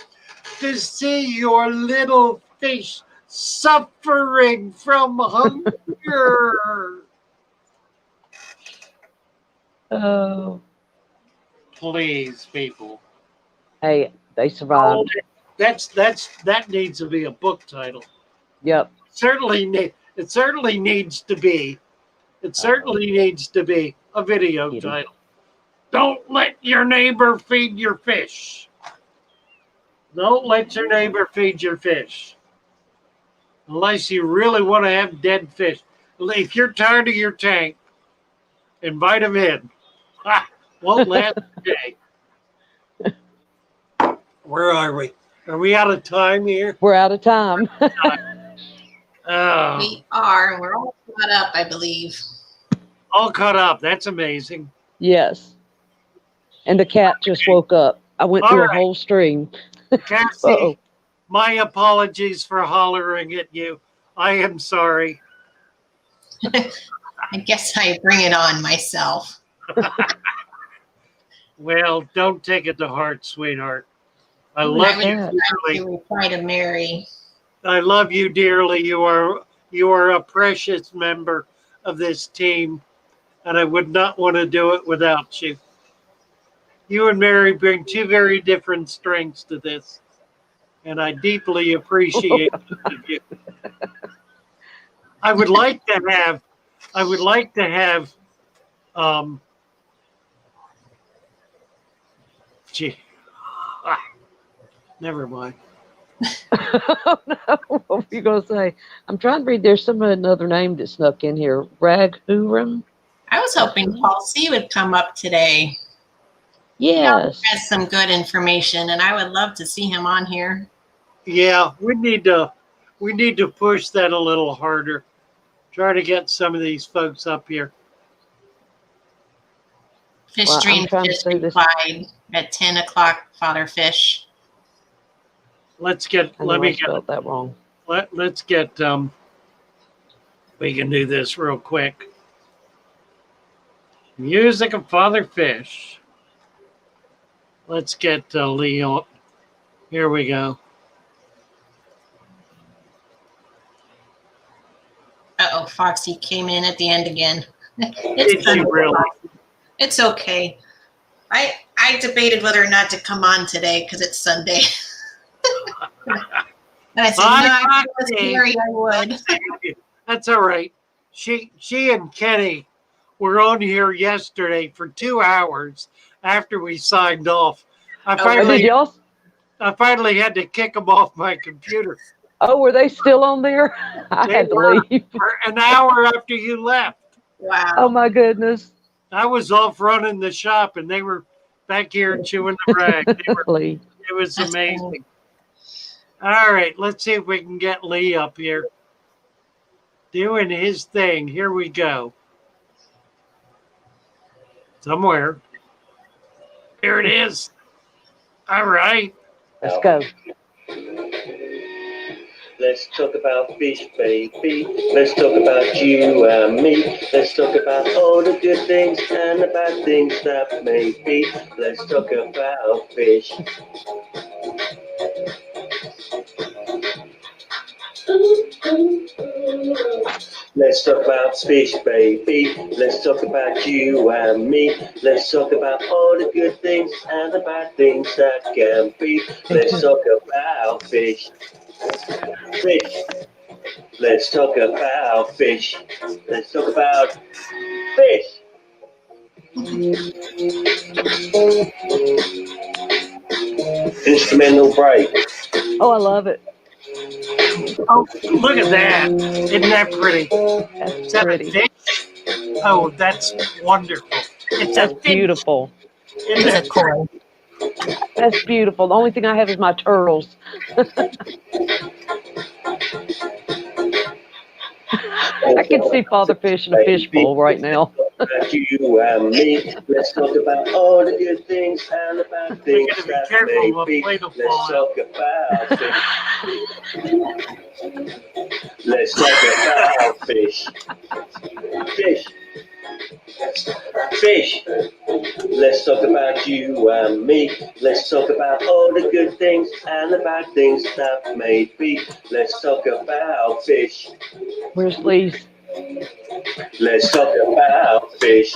to see your little fish suffering from hunger. Oh. Please, people. Hey, they survived. That needs to be a book title. Yep. It certainly needs to be a video title. Don't let your neighbor feed your fish. Don't let your neighbor feed your fish. Unless you really want to have dead fish. If you're tired of your tank, invite them in. Won't last a day. Where are we? Are we out of time here? We're out of time. Oh. We are. We're all caught up, I believe. All caught up. That's amazing. Yes. And the cat just woke up. I went through a whole stream. Cassie, my apologies for hollering at you. I am sorry. I guess I bring it on myself. Well, don't take it to heart, sweetheart. I love you dearly. To reply to Mary. I love you dearly. You are a precious member of this team, and I would not want to do it without you. You and Mary bring two very different strengths to this, and I deeply appreciate you. I would like to have never mind. Oh, no. What were you going to say? I'm trying to read. There's another name that snuck in here. Raghuram. I was hoping Paul C. would come up today. Yes. He has some good information, and I would love to see him on here. Yeah, we need to push that a little harder. Try to get some of these folks up here. Fish Stream just replied at 10 o'clock, Father Fish. Let's get that wrong. Let's get we can do this real quick. Music of Father Fish. Let's get Leon. Here we go. Uh-oh, Foxy came in at the end again. It's okay. I debated whether or not to come on today because it's Sunday. And I said, no, if it was Mary, I would. That's all right. She and Kenny were on here yesterday for 2 hours after we signed off. I finally had to kick them off my computer. Oh, were they still on there? I had to leave. For an hour after you left. Wow. Oh, my goodness. I was off running the shop, and they were back here chewing the rag. It was amazing. All right, let's see if we can get Lee up here. Doing his thing. Here we go. Somewhere. Here it is. All right. Let's go. Let's talk about fish, baby. Let's talk about you and me. Let's talk about all the good things and the bad things that may be. Let's talk about fish. Let's talk about fish, baby. Let's talk about you and me. Let's talk about all the good things and the bad things that can be. Let's talk about fish. Fish. Let's talk about fish. Let's talk about fish. Instrumental break. Oh, I love it. Oh, look at that. Isn't that pretty? That's Is that pretty. a fish? Oh, that's wonderful. It's That's a fish. beautiful. Isn't that cool? That's beautiful. The only thing I have is my turtles. I can see Father Fish in a fishbowl right now. About you and me. Let's talk about all the good things and the bad things gotta be that careful may what be. plate will Let's fall talk about fish. Let's talk about fish. Fish. Fish. Let's talk about you and me. Let's talk about all the good things and the bad things that may be. Let's talk about fish. Where's Lee's? Let's talk about fish.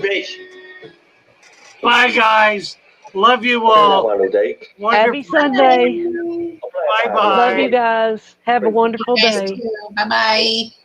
Fish. Bye, guys. Love you That all. one all day. Happy Sunday. Bye-bye. Love you guys. Have a wonderful day. Bye bye.